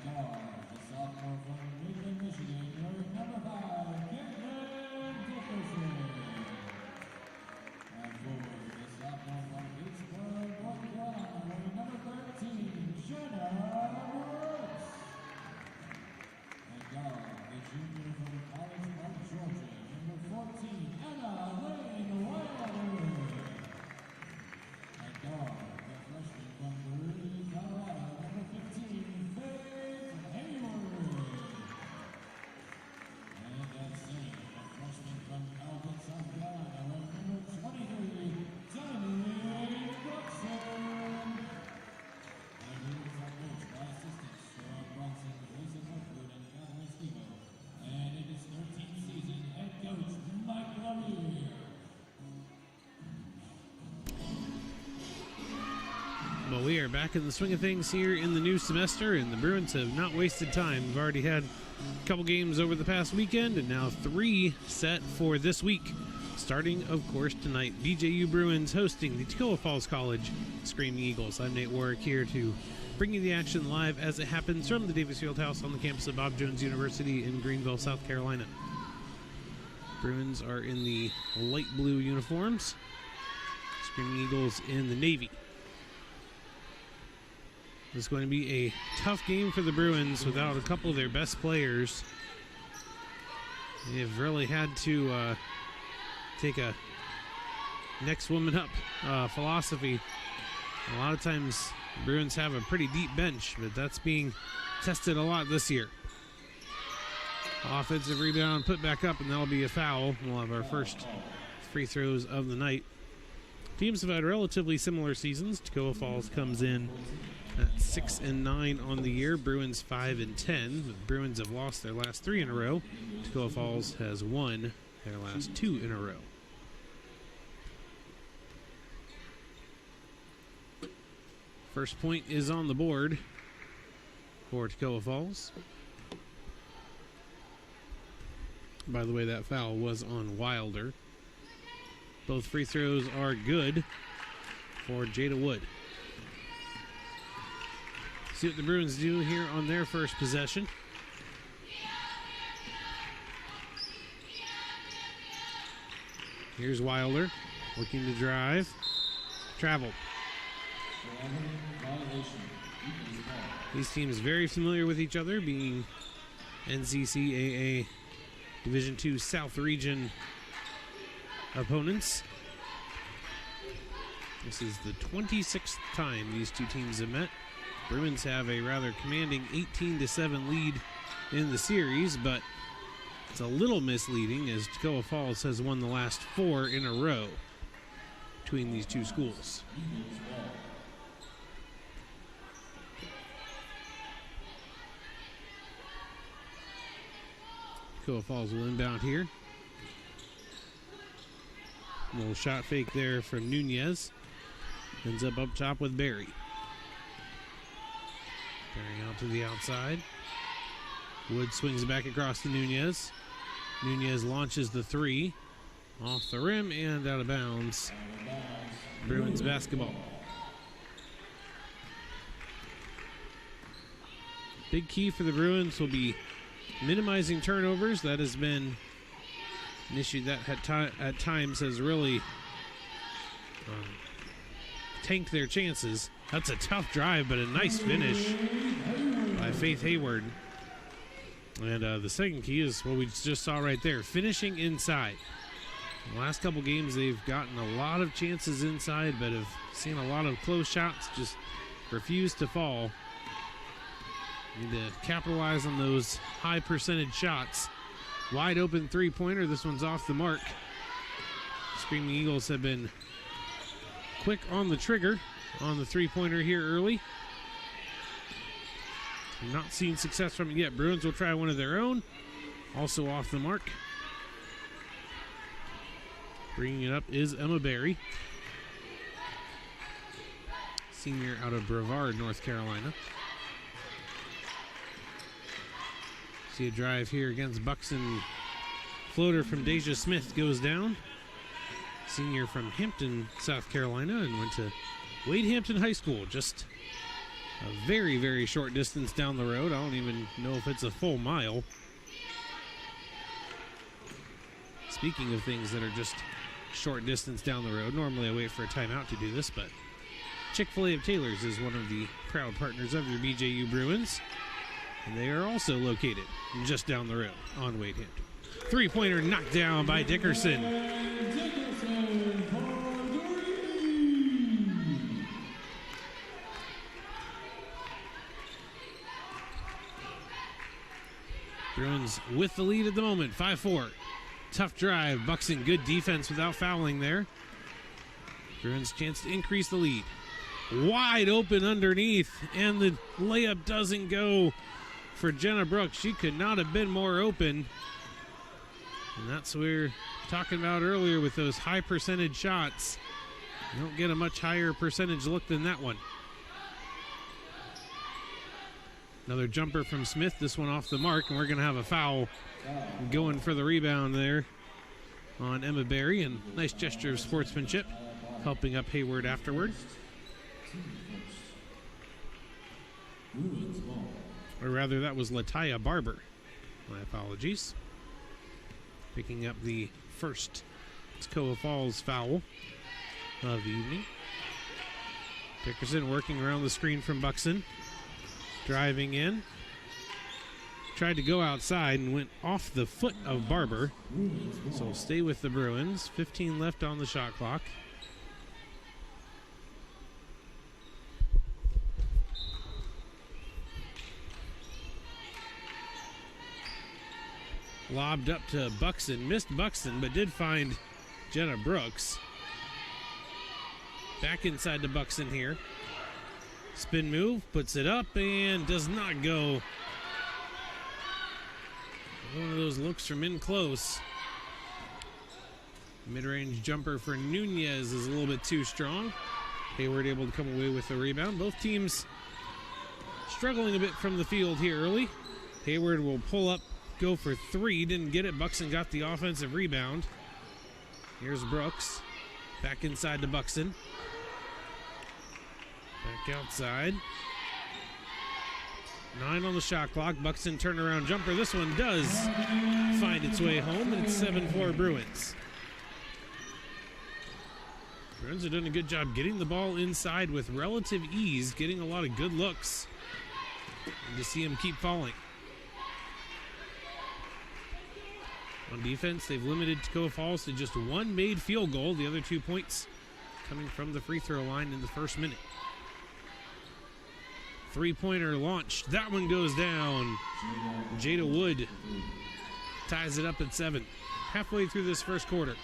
guard, the sophomore from Greenville, Michigan, wearing number 5, Toccoa. And for the sophomore from Pittsburgh, North Carolina, wearing number 13, Brooks. And guard, the junior from College Park, Georgia, number 14, Anna Wilder. And guard, the freshman from Greenville, Colorado, number 15, Faith Hayward. And that same, a freshman from Alvin, South Carolina, number 23, Johnny Brookston. And here's our coach by assistants, Sean Brunson, Jason Woodford, and Catherine Stemo. And in his 13th season, head coach Mike Lamere. Well, we are back in the swing of things here in the new semester, and the Bruins have not wasted time. We've already had a couple games over the past weekend, and now 3 set for this week. Starting, of course, tonight, BJU Bruins hosting the Toccoa Falls College Screaming Eagles. I'm Nate Warwick here to bring you the action live as it happens from the Davis Fieldhouse on the campus of Bob Jones University in Greenville, South Carolina. Bruins are in the light blue uniforms. Screaming Eagles in the navy. It's going to be a tough game for the Bruins without a couple of their best players. They've really had to take a next woman up philosophy. A lot of times the Bruins have a pretty deep bench, but that's being tested a lot this year. Offensive rebound put back up, and that'll be a foul. We'll have our first free throws of the night. Teams have had relatively similar seasons. Toccoa Falls comes in at 6-9 on the year. Bruins 5-10. The Bruins have lost their last 3 in a row. Toccoa Falls has won their last 2 in a row. First point is on the board for Toccoa Falls. By the way, that foul was on Wilder. Both free throws are good for Jada Wood. See what the Bruins do here on their first possession. Here's Wilder looking to drive. Travel. These teams very familiar with each other, being NCCAA Division II South Region opponents. This is the 26th time these two teams have met. Bruins have a rather commanding 18-7 lead in the series, but it's a little misleading as Toccoa Falls has won the last 4 in a row between these two schools. Toccoa Falls will inbound here. A little shot fake there from Nunez. Ends up top with Barry. Barry out to the outside. Wood swings back across to Nunez. Nunez launches the 3. Off the rim and out of bounds. Bruins basketball. Big key for the Bruins will be minimizing turnovers. That has been an issue that at times has really tanked their chances. That's a tough drive, but a nice finish by Faith Hayward. And the second key is what we just saw right there, finishing inside. The last couple games, they've gotten a lot of chances inside, but have seen a lot of close shots just refuse to fall. Need to capitalize on those high percentage shots. Wide open three-pointer. This one's off the mark. Screaming Eagles have been quick on the trigger on the three-pointer here early. Not seen success from it yet. Bruins will try one of their own. Also off the mark. Bringing it up is Emma Berry, senior out of Brevard, North Carolina. See a drive here against Buxton. Floater from Deja Smith goes down. Senior from Hampton, South Carolina, and went to Wade Hampton High School, just a very, very short distance down the road. I don't even know if it's a full mile. Speaking of things that are just short distance down the road, normally I wait for a timeout to do this, but Chick-fil-A of Taylor's is one of the proud partners of your BJU Bruins, and they are also located just down the road on Wade Hampton. Three-pointer knocked down by Dickerson. Bruins with the lead at the moment, 5-4. Tough drive, Buxton, good defense without fouling there. Bruins chance to increase the lead. Wide open underneath, and the layup doesn't go for Jenna Brooks. She could not have been more open. And that's what we were talking about earlier with those high percentage shots. You don't get a much higher percentage look than that one. Another jumper from Smith, this one off the mark, and we're going to have a foul going for the rebound there on Emma Berry, and nice gesture of sportsmanship, helping up Hayward afterward. Or rather, that was Lataya Barber. My apologies. Picking up the first Toccoa Falls foul of the evening. Dickerson working around the screen from Buxton. Driving in. Tried to go outside and went off the foot of Barber. So we'll stay with the Bruins. 15 left on the shot clock. Lobbed up to Buxton. Missed Buxton, but did find Jenna Brooks. Back inside to Buxton here. Spin move, puts it up, and does not go. One of those looks from in close. Mid-range jumper for Nunez is a little bit too strong. Hayward able to come away with the rebound. Both teams struggling a bit from the field here early. Hayward will pull up, go for three. Didn't get it. Buxton got the offensive rebound. Here's Brooks. Back inside to Buxton. Back outside. 9 on the shot clock. Buxton turnaround jumper. This one does find its way home, and it's 7-4 Bruins. Bruins are doing a good job getting the ball inside with relative ease, getting a lot of good looks. And to see him keep falling. On defense, they've limited Toccoa Falls to just one made field goal. The other 2 points coming from the free throw line in the first minute. Three-pointer launched. That one goes down. Jada Wood ties it up at 7. Halfway through this first quarter.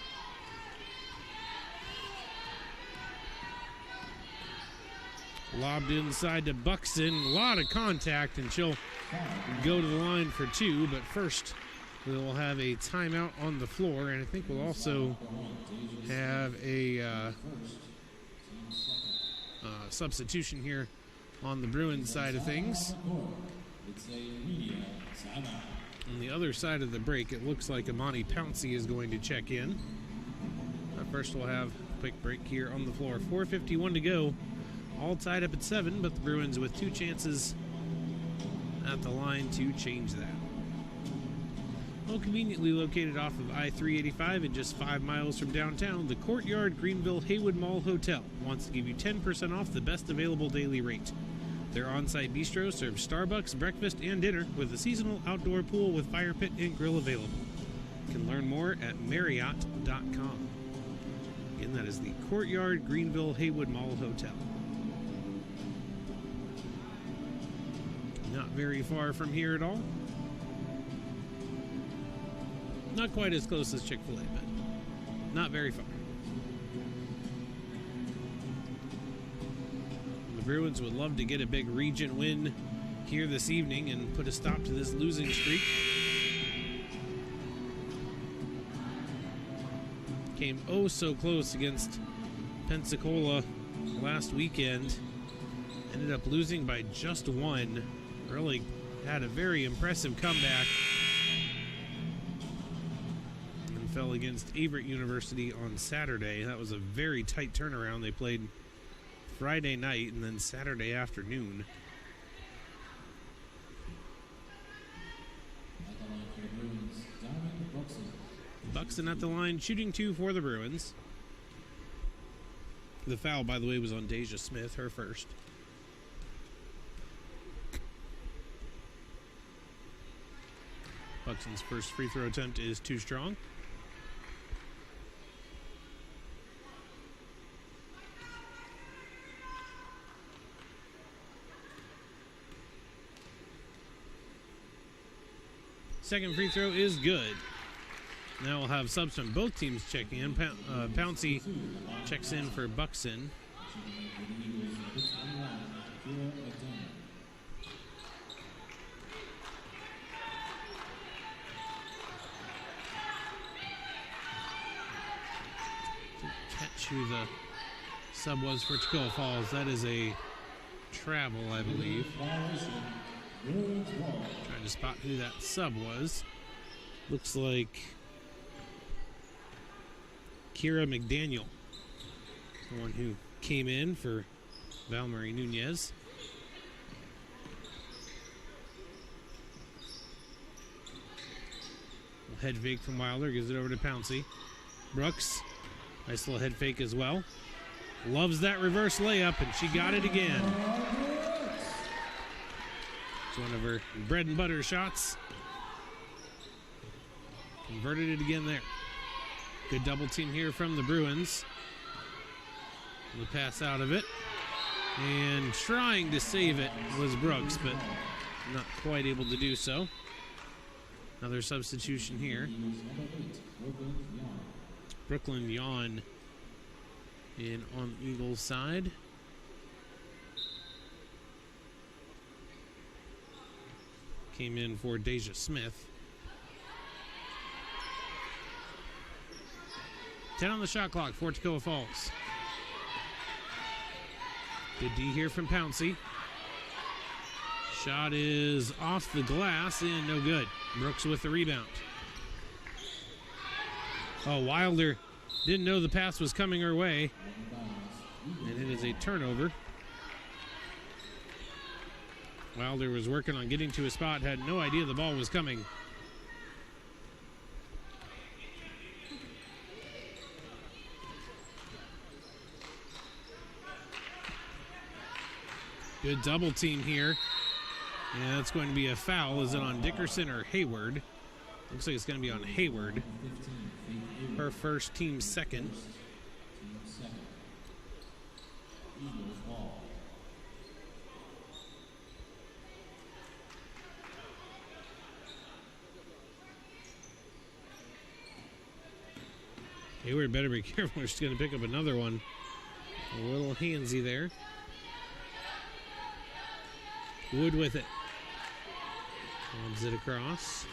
Lobbed inside to Buxton. A lot of contact, and she'll go to the line for 2. But first, we'll have a timeout on the floor, and I think we'll also have a substitution here on the Bruins side of things. On the other side of the break, it looks like Amani Pouncey is going to check in. First, we'll have a quick break here on the floor. 4:51 to go. All tied up at 7, but the Bruins with 2 chances at the line to change that. Well, conveniently located off of I-385 and just 5 miles from downtown, the Courtyard Greenville Haywood Mall Hotel wants to give you 10% off the best available daily rate. Their on-site bistro serves Starbucks, breakfast, and dinner with a seasonal outdoor pool with fire pit and grill available. You can learn more at Marriott.com. Again, that is the Courtyard Greenville Haywood Mall Hotel. Not very far from here at all. Not quite as close as Chick-fil-A, but not very far. The Bruins would love to get a big region win here this evening and put a stop to this losing streak. Came oh so close against Pensacola last weekend. Ended up losing by just 1. Really had a very impressive comeback. And fell against Averett University on Saturday. That was a very tight turnaround. They played Friday night and then Saturday afternoon. Buxton at the line, shooting 2 for the Bruins. The foul, by the way, was on Deja Smith, her first. Buxton's first free throw attempt is too strong. Second free throw is good. Now we'll have subs from both teams checking in. Pouncey checks in for Buxton. Catch who the sub was for Toccoa Falls. That is a travel, I believe. Trying to spot who that sub was. Looks like Kira McDaniel, the one who came in for Valmarie Nunez. Head fake from Wilder, gives it over to Pouncey. Brooks, nice little head fake as well. Loves that reverse layup, and she got it again. It's one of her bread and butter shots. Converted it again there. Good double team here from the Bruins. The pass out of it. And trying to save it was Brooks, but not quite able to do so. Another substitution here. Brooklyn Yawn in on the Eagles side. Came in for Deja Smith. 10 on the shot clock for Toccoa Falls. Good D here from Pouncey. Shot is off the glass and no good. Brooks with the rebound. Oh, Wilder didn't know the pass was coming her way. And it is a turnover. Wilder was working on getting to a spot, had no idea the ball was coming. Good double team here. And that's going to be a foul. Is it on Dickerson or Hayward? Looks like it's going to be on Hayward. Her first, team second. Hayward better be careful. She's going to pick up another one. A little handsy there. Wood with it. Lobs it across.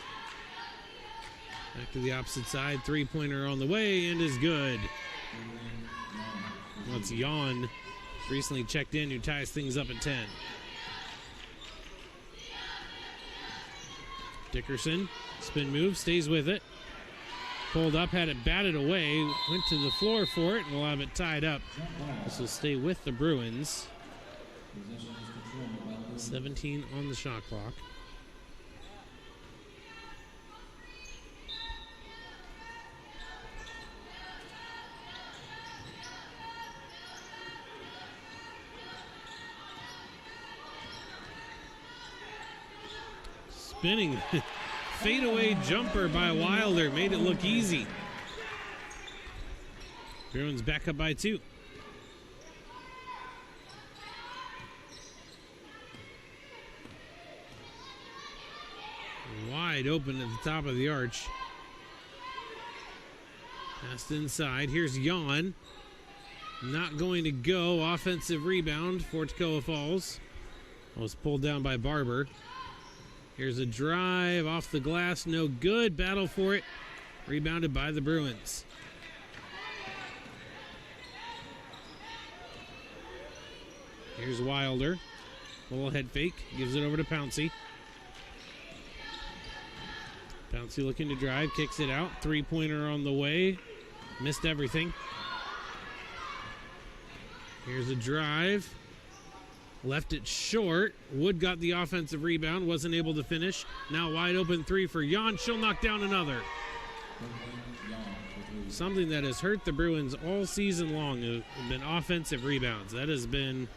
Back to the opposite side. Three-pointer on the way and is good. Well, it's Yawn, recently checked in, who ties things up at 10. Dickerson, spin move, stays with it. Pulled up, had it batted away, went to the floor for it, and we'll have it tied up. This will stay with the Bruins. 17 on the shot clock. Spinning fadeaway jumper by Wilder made it look easy. Bruins back up by 2. Wide open at the top of the arch. Passed inside. Here's Yawn. Not going to go. Offensive rebound for Toccoa Falls. Was pulled down by Barber. Here's a drive off the glass. No good. Battle for it. Rebounded by the Bruins. Here's Wilder. A little head fake. Gives it over to Pouncey. Pouncey looking to drive. Kicks it out. Three-pointer on the way. Missed everything. Here's a drive. Left it short. Wood got the offensive rebound. Wasn't able to finish. Now wide open three for Yawn. She'll knock down another. something that has hurt the Bruins all season long have been offensive rebounds. That has been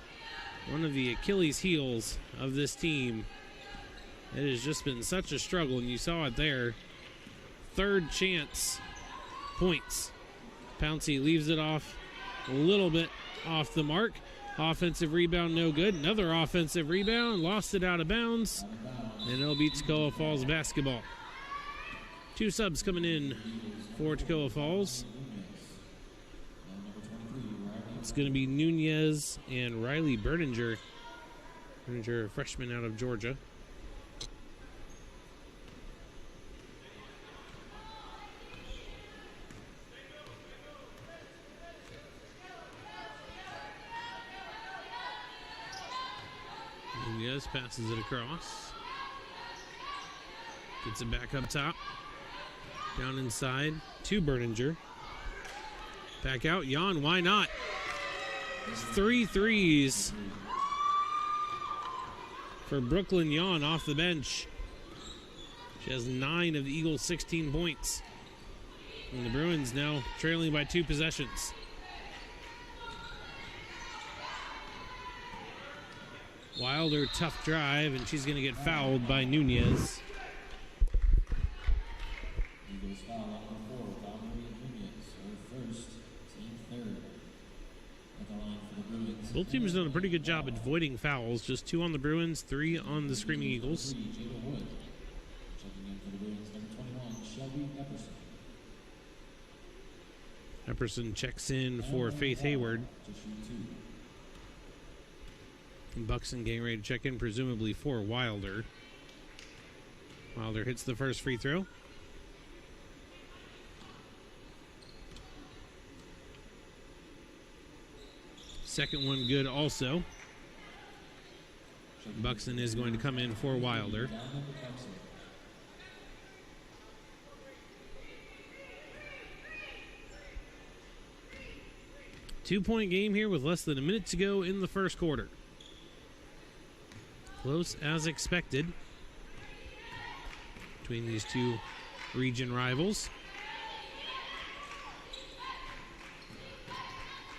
one of the Achilles heels of this team. It has just been such a struggle, and you saw it there. Third chance points. Pouncey leaves it off a little bit off the mark. Offensive rebound, no good. Another offensive rebound, lost it out of bounds, and it'll be Toccoa Falls basketball. 2 subs coming in for Toccoa Falls. It's going to be Nunez and Riley Berninger. Berninger, a freshman out of Georgia. Nunez passes it across. Gets it back up top. Down inside to Berninger. Back out, Jan, why not? 3 threes for Brooklyn Jan off the bench. She has 9 of the Eagles' 16 points. And the Bruins now trailing by 2 possessions. Wilder, tough drive, and she's going to get fouled by Nunez. Eagles foul on number 4, Valerie Nunez, her first, team third. At the line for the Bruins. Both teams have done a pretty good job at avoiding fouls. Just 2 on the Bruins, 3 on the Screaming Eagles. Jada Wood. Checking in for the Bruins, number 21, Shelby Epperson. Epperson checks in for Faith Hayward. To shoot 2. Buxton getting ready to check in, presumably for Wilder. Wilder hits the first free throw. Second one good also. Buxton is going to come in for Wilder. 2-point game here with less than a minute to go in the first quarter. Close as expected between these 2 region rivals.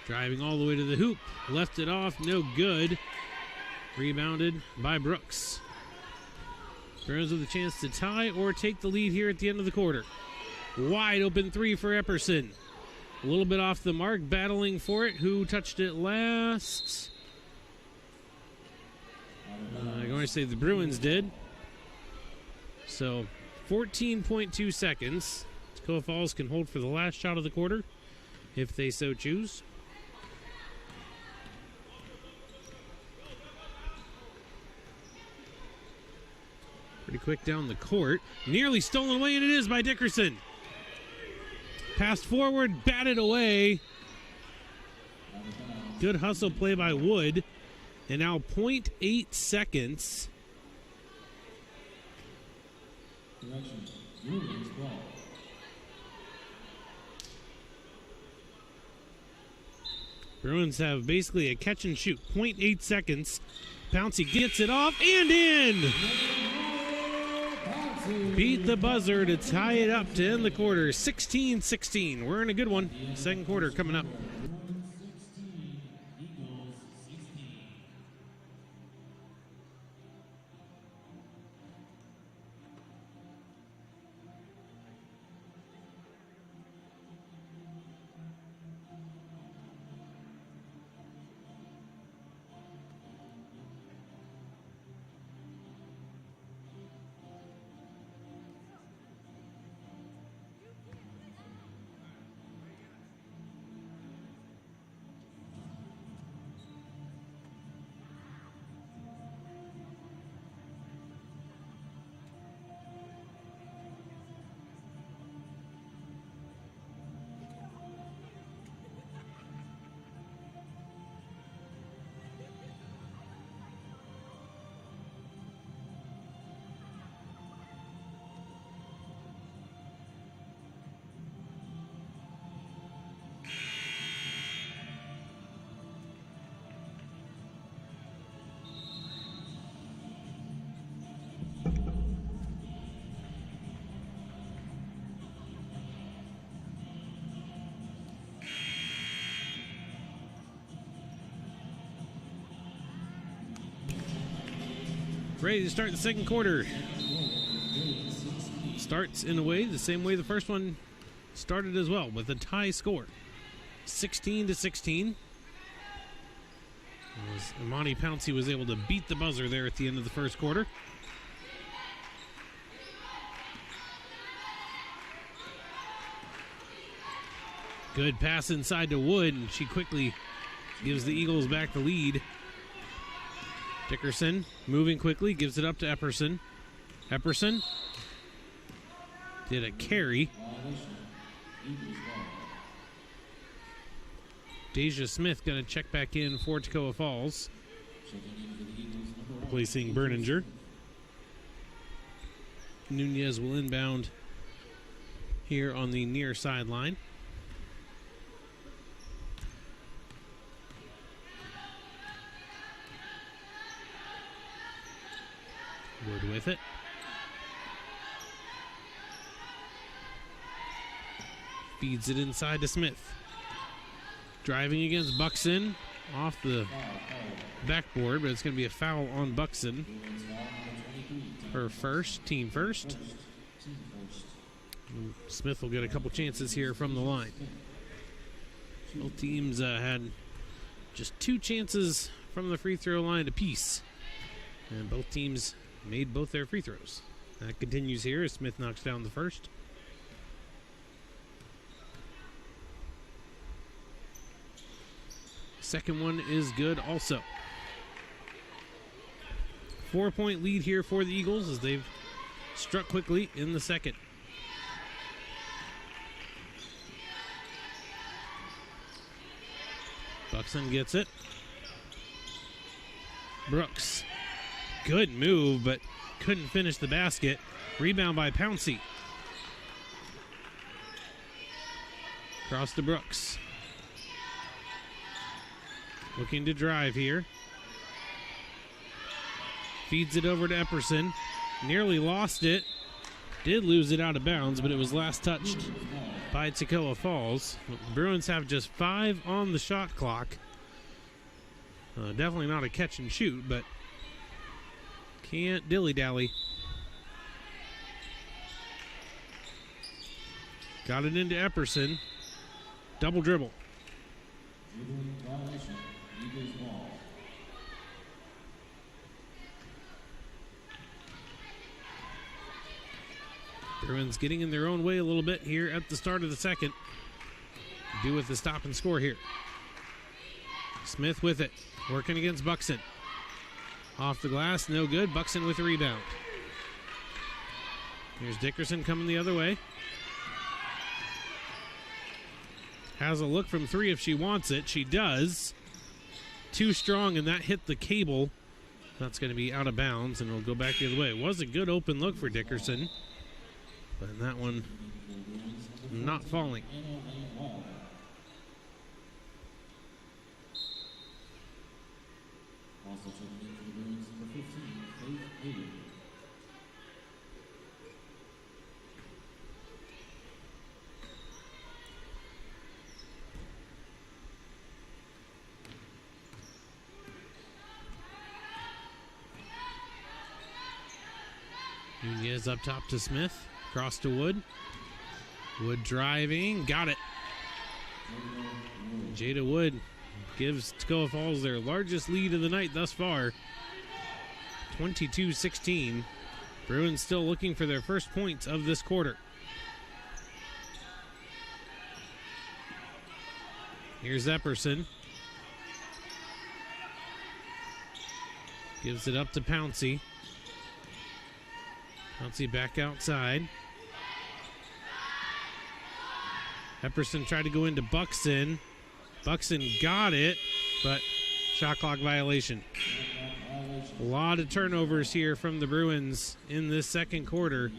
Driving all the way to the hoop. Left it off, no good. Rebounded by Brooks. Bruins with a chance to tie or take the lead here at the end of the quarter. Wide open 3 for Epperson. A little bit off the mark, battling for it. Who touched it last? I'm going to say the Bruins did. So 14.2 seconds. Toccoa Falls can hold for the last shot of the quarter if they so choose. Pretty quick down the court. Nearly stolen away, and it is by Dickerson. Passed forward, batted away. Good hustle play by Wood. And now 0.8 seconds. Bruins have basically a catch and shoot. 0.8 seconds. Pouncey gets it off and in. Beat the buzzer to tie it up to end the quarter. 16-16. We're in a good one. Second quarter coming up. Ready to start the second quarter. Starts in a way the same way the first one started as well, with a tie score. 16-16. As Imani Pouncey was able to beat the buzzer there at the end of the first quarter. Good pass inside to Wood, and she quickly gives the Eagles back the lead. Dickerson moving quickly, gives it up to Epperson. Epperson did a carry. Deja Smith going to check back in for Toccoa Falls, replacing Berninger. Nunez will inbound here on the near sideline. Wood with it. Feeds it inside to Smith. Driving against Buxton off the backboard, but it's going to be a foul on Buxton. Her first, team first. Smith will get a couple chances here from the line. Both teams had just 2 chances from the free throw line apiece, and both teams made both their free throws. That continues here as Smith knocks down the first. Second one is good also. 4-point lead here for the Eagles as they've struck quickly in the second. Buxton gets it. Brooks. Good move, but couldn't finish the basket. Rebound by Pouncey. Cross to Brooks. Looking to drive here. Feeds it over to Epperson. Nearly lost it. Did lose it out of bounds, but it was last touched by Toccoa Falls. The Bruins have just 5 on the shot clock. Definitely not a catch and shoot, but can't dilly-dally. Got it into Epperson. Double dribble. Bruins getting in their own way a little bit here at the start of the second. Do with the stop and score here. Smith with it, working against Buxton. Off the glass, no good. Buxton with the rebound. Here's Dickerson coming the other way. Has a look from 3 if she wants it. She does. Too strong, and that hit the cable. That's going to be out of bounds, and it'll go back the other way. It was a good open look for Dickerson, but that one not falling. Also checking in for the Bruins, number 15, Faith Hayward. Nunez up top to Smith. Cross to Wood. Wood driving. Got it. Jada Wood gives Toccoa Falls their largest lead of the night thus far. 22-16. Bruins still looking for their first points of this quarter. Here's Epperson. Gives it up to Pouncey. Pouncey back outside. Epperson tried to go into Buxton. Buxton got it, but shot clock violation. A lot of turnovers here from the Bruins in this second quarter.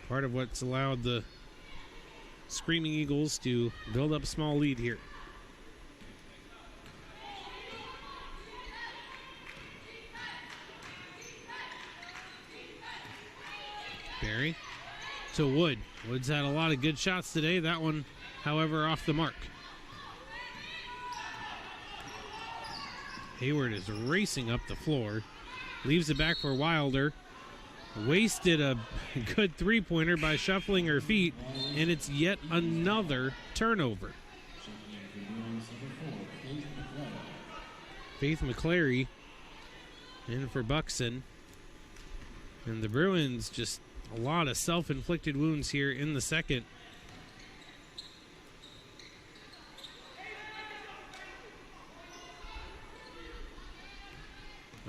Part of what's allowed the Screaming Eagles to build up a small lead here. Barry to Wood. Wood's had a lot of good shots today. That one, however, off the mark. Hayward is racing up the floor. Leaves it back for Wilder. Wasted a good three-pointer by shuffling her feet, and it's yet another turnover. Faith McClary in for Buxton. And the Bruins, just a lot of self-inflicted wounds here in the second.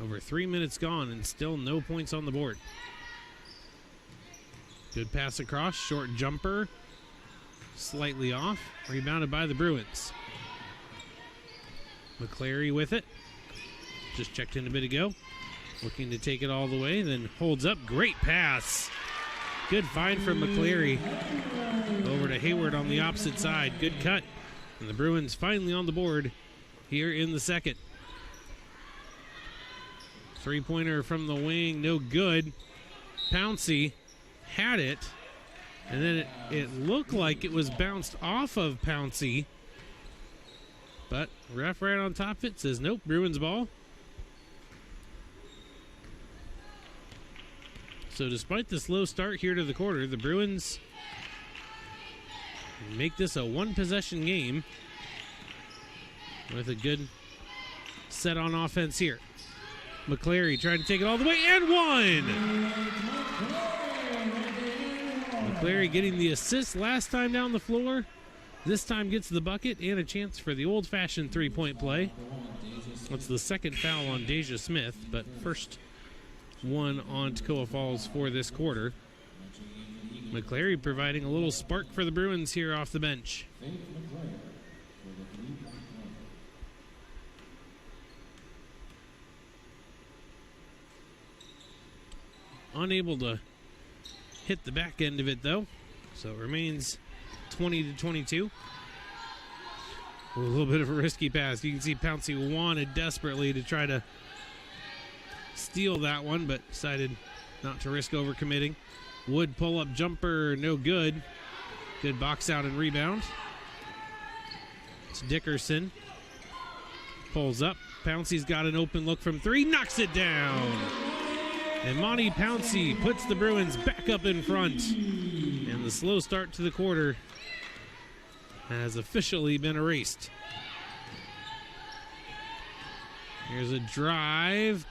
Over 3 minutes gone and still no points on the board. Good pass across, short jumper, slightly off, rebounded by the Bruins. McClary with it, just checked in a bit ago, looking to take it all the way, then holds up, great pass. Good find from McClary. Over to Hayward on the opposite side, good cut. And the Bruins finally on the board here in the second. Three-pointer from the wing, no good. Pouncey had it, and then it looked like it was bounced off of Pouncey. But ref right on top of it says, nope, Bruins ball. So despite the slow start here to the quarter, the Bruins make this a one-possession game with a good set on offense here. McClary trying to take it all the way, and one! McClary getting the assist last time down the floor. This time gets the bucket and a chance for the old-fashioned three-point play. That's the second foul on Deja Smith, but first one on Toccoa Falls for this quarter. McClary providing a little spark for the Bruins here off the bench. Unable to hit the back end of it, though. So it remains 20-22. A little bit of a risky pass. You can see Pouncey wanted desperately to try to steal that one, but decided not to risk overcommitting. Wood pull-up jumper, no good. Good box out and rebound. It's Dickerson. Pulls up. Pouncey's got an open look from three. Knocks it down. And Monty Pouncey puts the Bruins back up in front. And the slow start to the quarter has officially been erased. Here's a drive.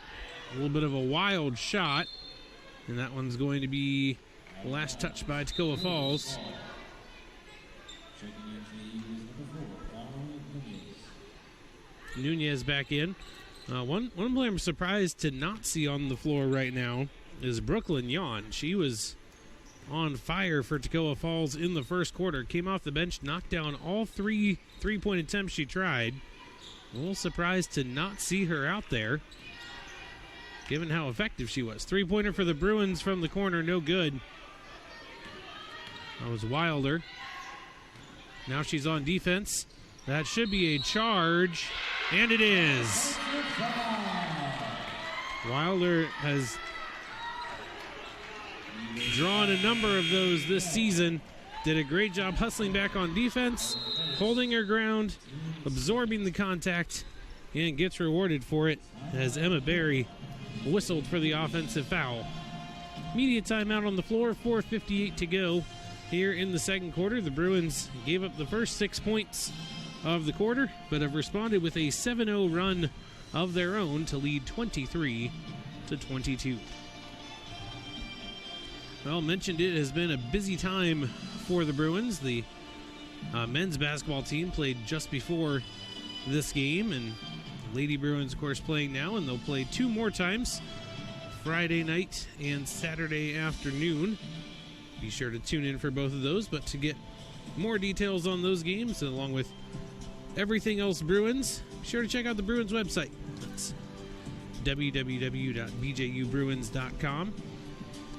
A little bit of a wild shot. And that one's going to be last touch by Toccoa Falls. Nunez back in. One player I'm surprised to not see on the floor right now is Brooklyn Yawn. She was on fire for Toccoa Falls in the first quarter. Came off the bench, knocked down all three three-point attempts she tried. A little surprised to not see her out there, given how effective she was. Three-pointer for the Bruins from the corner, no good. That was Wilder. Now she's on defense. That should be a charge, and it is. Wilder has drawn a number of those this season. Did a great job hustling back on defense, holding her ground, absorbing the contact, and gets rewarded for it as Emma Berry whistled for the offensive foul. Media timeout on the floor, 4:58 to go here in the second quarter. The Bruins gave up the first 6 points of the quarter, but have responded with a 7-0 run of their own to lead 23-22. Well, mentioned it has been a busy time for the Bruins. The men's basketball team played just before this game, and Lady Bruins, of course, playing now, and they'll play two more times, Friday night and Saturday afternoon. Be sure to tune in for both of those, but to get more details on those games, along with everything else Bruins, be sure to check out the Bruins website. That's www.bjubruins.com.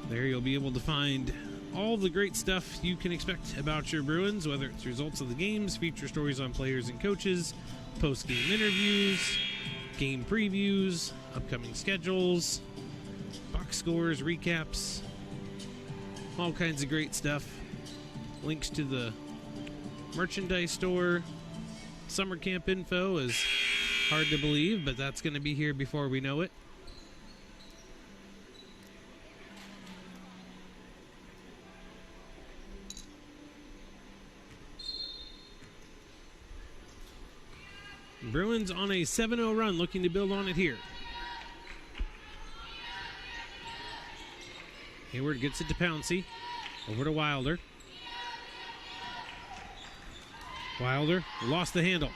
There you'll be able to find all the great stuff you can expect about your Bruins, whether it's results of the games, feature stories on players and coaches, post-game interviews, game previews, upcoming schedules, box scores, recaps, all kinds of great stuff. Links to the merchandise store, summer camp info, as Hard to believe, but that's going to be here before we know it. Bruins on a 7-0 run, looking to build on it here. Hayward gets it to Pouncey. Over to Wilder. Wilder lost the handle.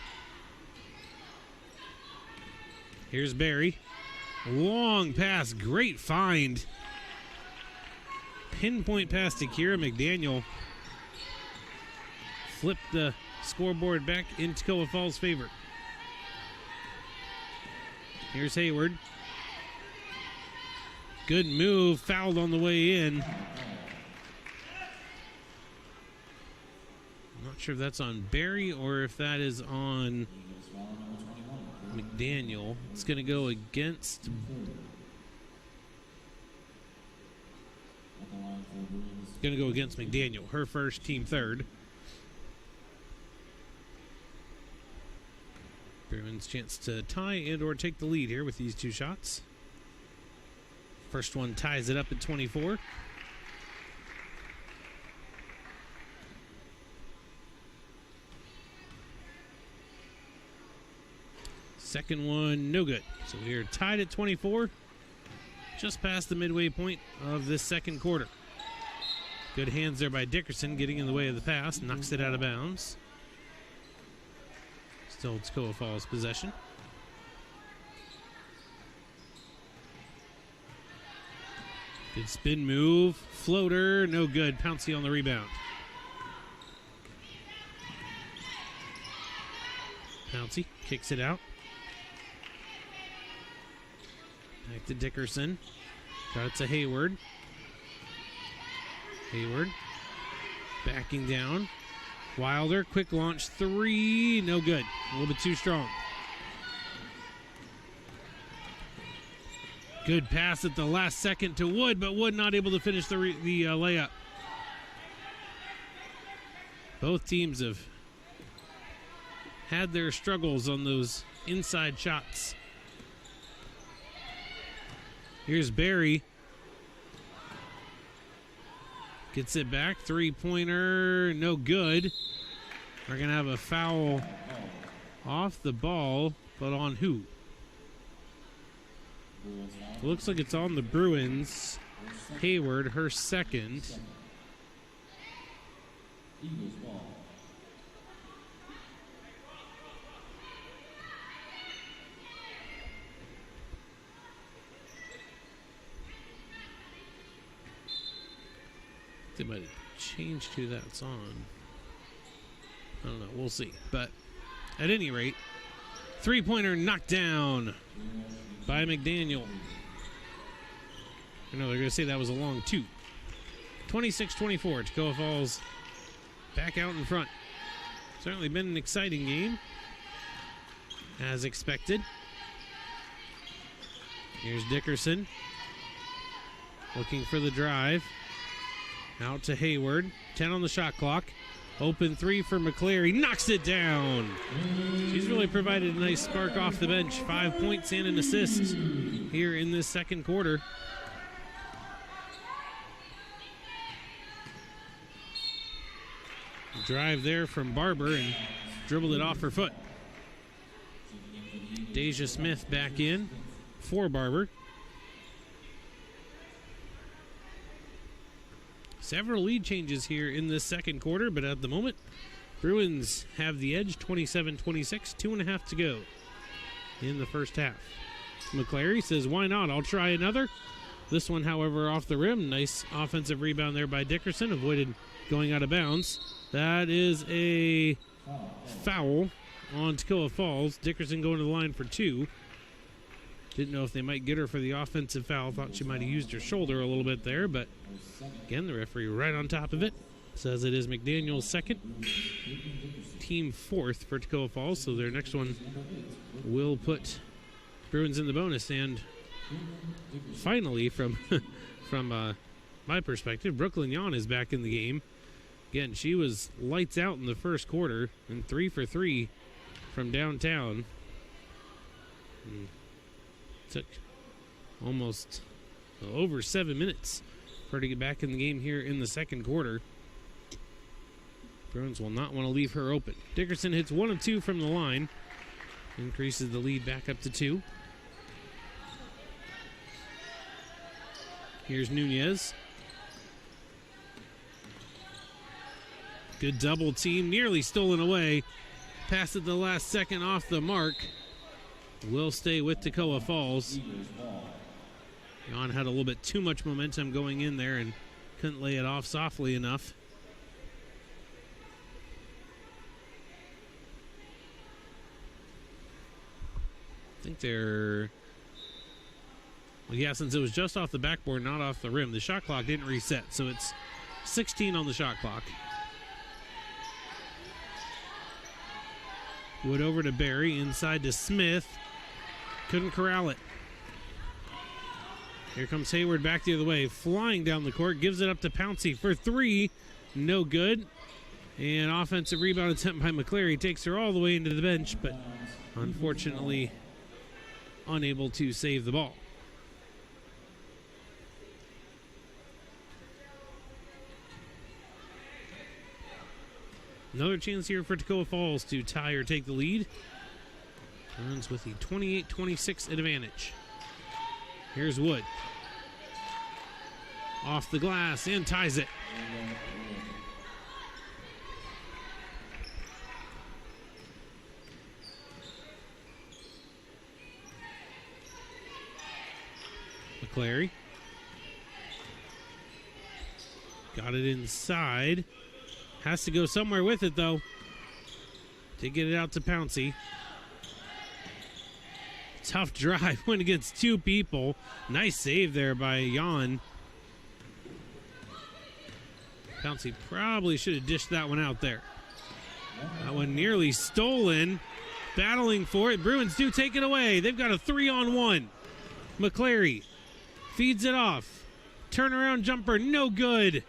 Here's Barry. Long pass, great find. Pinpoint pass to Kira McDaniel. Flipped the scoreboard back in Toccoa Falls' favor. Here's Hayward. Good move, fouled on the way in. I'm not sure if that's on Barry or if that is on McDaniel. It's going to go against... Going to go against McDaniel. Her first, team third. Bruins chance to tie and or take the lead here with these two shots. First one ties it up at 24. Second one, no good. So we are tied at 24, just past the midway point of this second quarter. Good hands there by Dickerson, getting in the way of the pass, knocks it out of bounds. Still Toccoa Falls possession. Good spin move, floater, no good. Pouncey on the rebound. Pouncey kicks it out. Back to Dickerson. Got it to Hayward. Hayward backing down. Wilder, quick launch three, no good. A little bit too strong. Good pass at the last second to Wood, but Wood not able to finish the layup. Both teams have had their struggles on those inside shots. Here's Barry. Gets it back. Three-pointer, no good. We're going to have a foul off the ball, but on who? It looks like it's on the Bruins. Hayward, her second. They might have changed who that's on. I don't know. We'll see. But at any rate, three-pointer knocked down by McDaniel. I know they're going to say that was a long two. 26-24. Toccoa Falls back out in front. Certainly been an exciting game, as expected. Here's Dickerson looking for the drive. Out to Hayward. 10 on the shot clock. Open three for McCleary. Knocks it down. She's really provided a nice spark off the bench. 5 points and an assist here in this second quarter. Drive there from Barber and dribbled it off her foot. Deja Smith back in for Barber. Several lead changes here in this second quarter, but at the moment, Bruins have the edge, 27-26, 2.5 to go in the first half. McCleary says, why not? I'll try another. This one, however, off the rim. Nice offensive rebound there by Dickerson, avoided going out of bounds. That is a foul on Toccoa Falls. Dickerson going to the line for two. Didn't know if they might get her for the offensive foul. Thought she might have used her shoulder a little bit there, but again, the referee right on top of it. Says it is McDaniel's second, team fourth for Toccoa Falls, so their next one will put Bruins in the bonus. And finally, from my perspective, Brooklyn Yon is back in the game. Again, she was lights out in the first quarter and 3 for 3 from downtown. Took almost over 7 minutes for her to get back in the game here in the second quarter. Bruins will not want to leave her open. Dickerson hits 1 of 2 from the line. Increases the lead back up to 2. Here's Nunez. Good double team, nearly stolen away. Pass at the last second off the mark. Will stay with Toccoa Falls. Jan had a little bit too much momentum going in there and couldn't lay it off softly enough. I think they're... Well, yeah, since it was just off the backboard, not off the rim, the shot clock didn't reset, so it's 16 on the shot clock. Wood over to Barry, inside to Smith. Couldn't corral it. Here comes Hayward back the other way, flying down the court, gives it up to Pouncey for 3. No good. And offensive rebound attempt by McClary takes her all the way into the bench, but unfortunately unable to save the ball. Another chance here for Toccoa Falls to tie or take the lead. Bruins with the 28-26 advantage. Here's Wood. Off the glass and ties it. McClary. Got it inside. Has to go somewhere with it, though, to get it out to Pouncey. Tough drive, went against 2 people. Nice save there by Jan. Pouncey probably should have dished that one out there. That one nearly stolen. Battling for it. Bruins do take it away. They've got a 3-on-1. McClary feeds it off. Turnaround jumper, no good.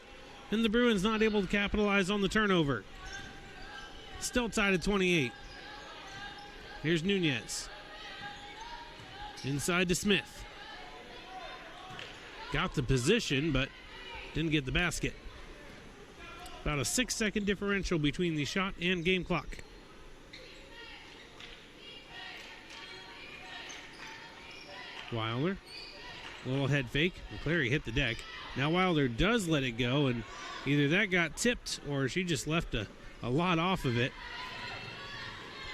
And the Bruins not able to capitalize on the turnover. Still tied at 28. Here's Nunez. Inside to Smith. Got the position, but didn't get the basket. About a 6-second differential between the shot and game clock. Wilder. Little head fake. McClary hit the deck. Now Wilder does let it go, and either that got tipped or she just left a lot off of it.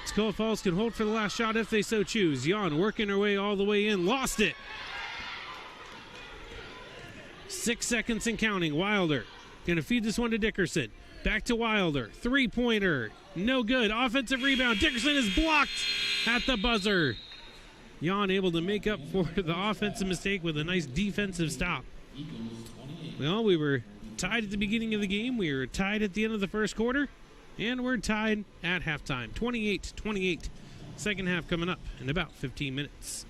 Toccoa Falls can hold for the last shot if they so choose. Jan working her way all the way in. Lost it. 6 seconds and counting. Wilder going to feed this one to Dickerson. Back to Wilder. 3-pointer. No good. Offensive rebound. Dickerson is blocked at the buzzer. Jan able to make up for the offensive mistake with a nice defensive stop. Well, we were tied at the beginning of the game. We were tied at the end of the first quarter. And we're tied at halftime. 28-28. Second half coming up in about 15 minutes.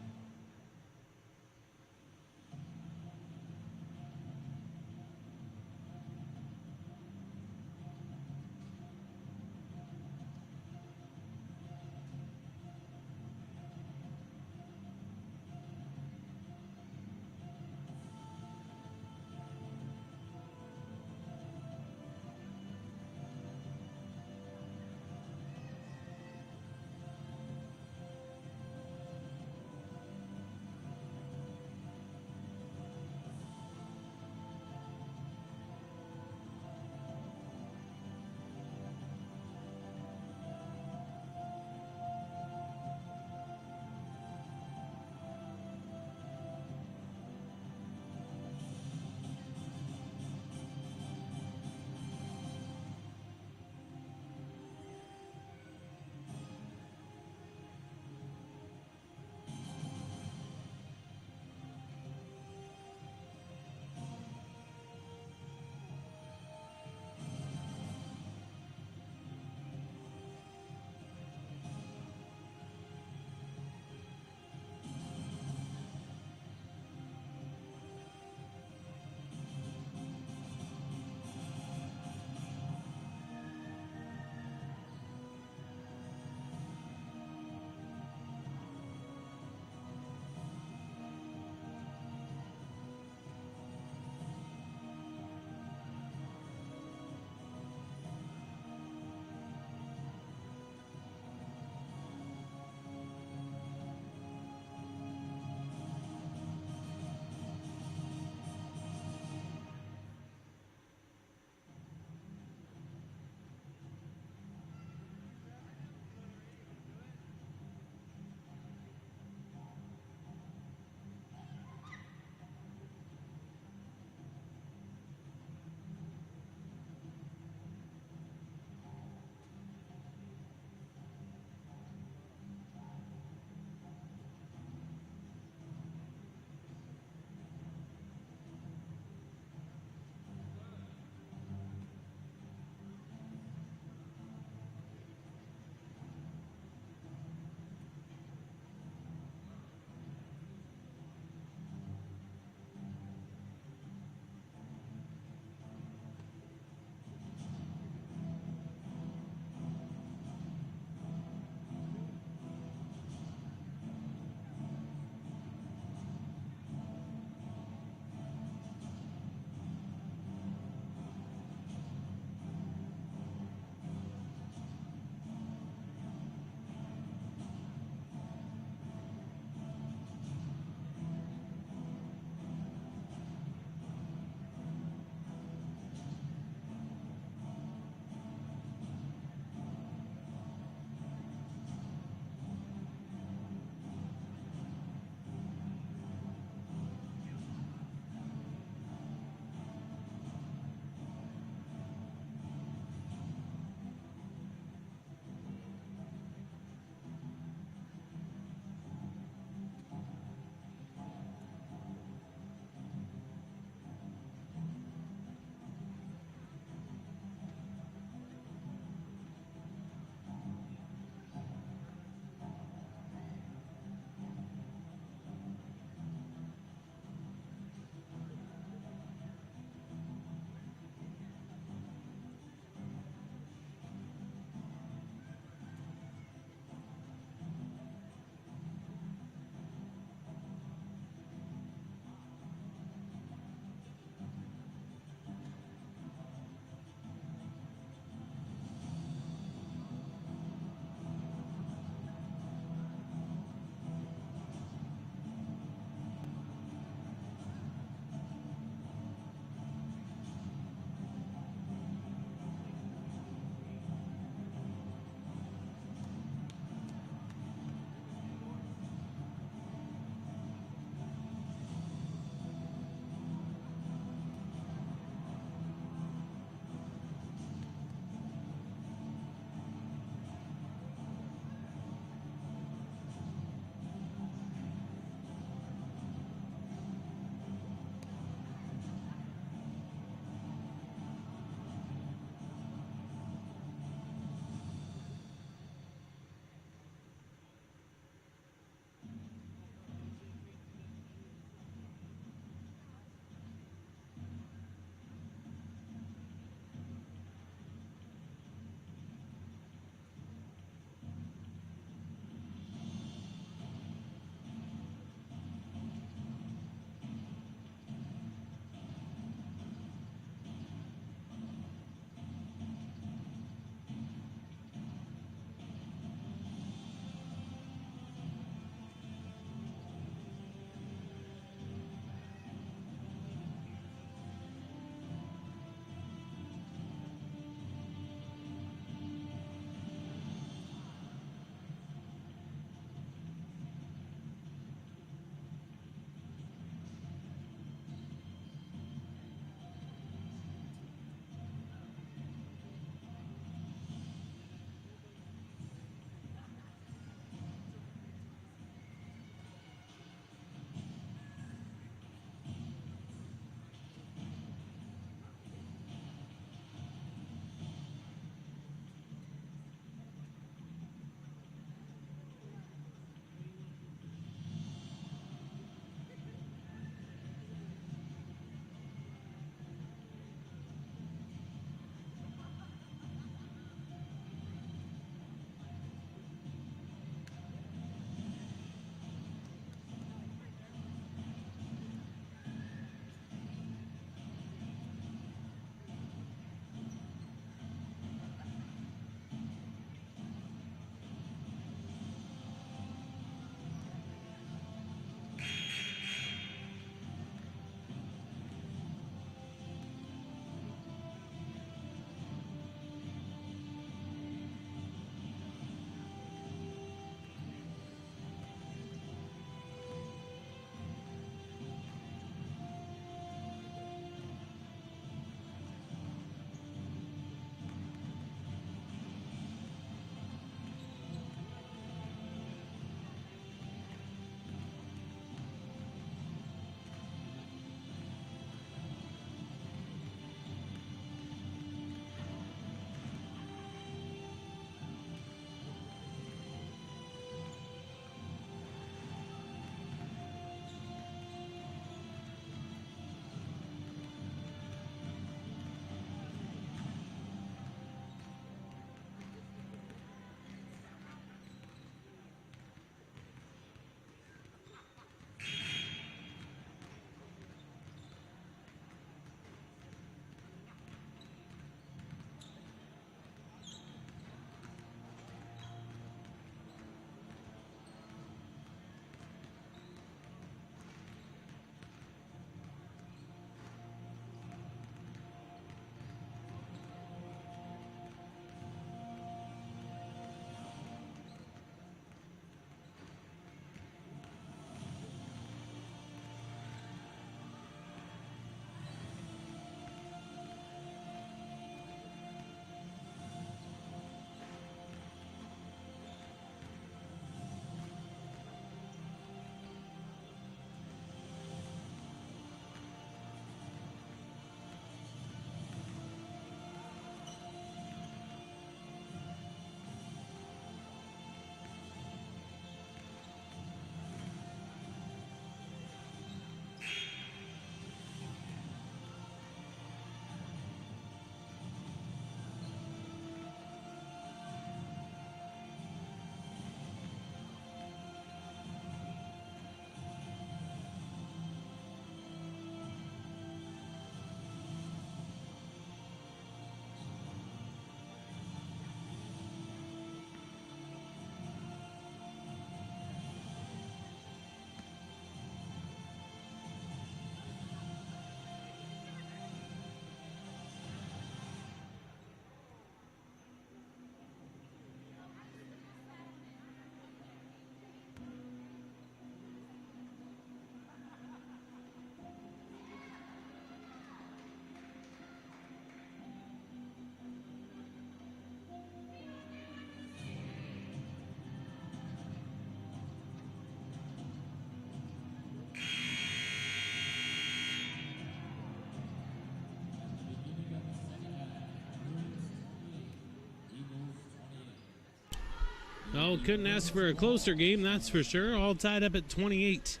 Well, couldn't ask for a closer game, that's for sure. All tied up at 28.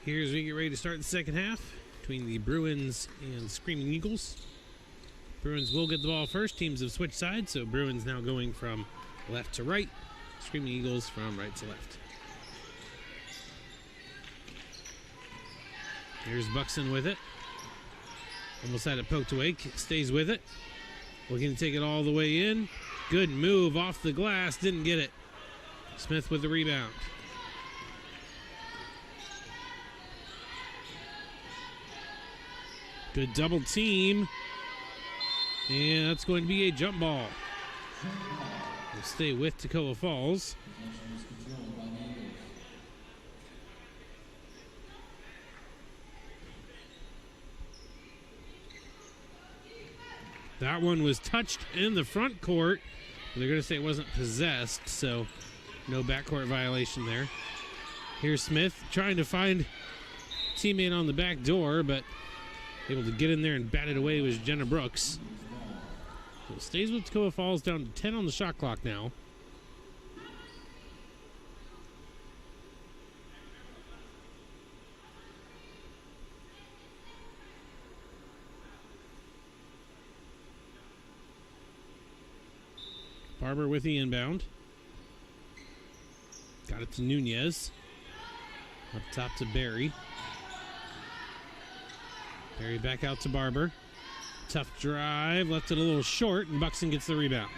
Here's we get ready to start the second half between the Bruins and Screaming Eagles. Bruins will get the ball first. Teams have switched sides, so Bruins now going from left to right. Screaming Eagles from right to left. Here's Buxton with it. Almost had it poked away. Stays with it. Looking to take it all the way in. Good move off the glass. Didn't get it. Smith with the rebound. Good double team. And that's going to be a jump ball. We'll stay with Toccoa Falls. That one was touched in the front court. They're going to say it wasn't possessed, so no backcourt violation there. Here's Smith trying to find a teammate on the back door, but able to get in there and bat it away was Jenna Brooks. So it stays with Toccoa Falls, down to 10 on the shot clock now. Barber with the inbound. Got it to Nunez. Up top to Barry. Barry back out to Barber. Tough drive. Left it a little short, and Buxton gets the rebound.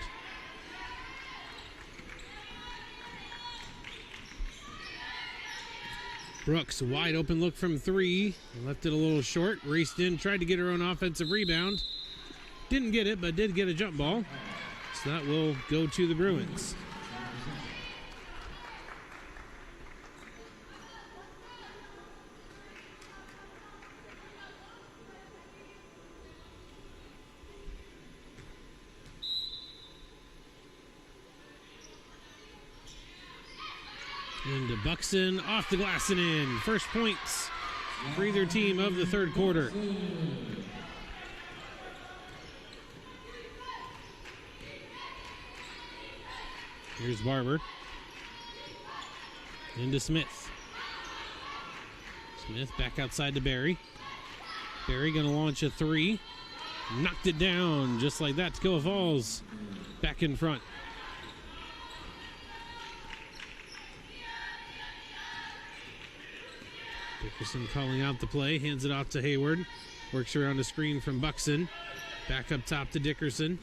Brooks, wide open look from three. Left it a little short. Raced in, tried to get her own offensive rebound. Didn't get it, but did get a jump ball. So that will go to the Bruins. Into Buxton, off the glass and in. First points for either team of the third quarter. Here's Barber. Into Smith. Smith back outside to Barry. Barry going to launch a three. Knocked it down just like that. Toccoa Falls back in front. Dickerson calling out the play. Hands it off to Hayward. Works around a screen from Buxton. Back up top to Dickerson.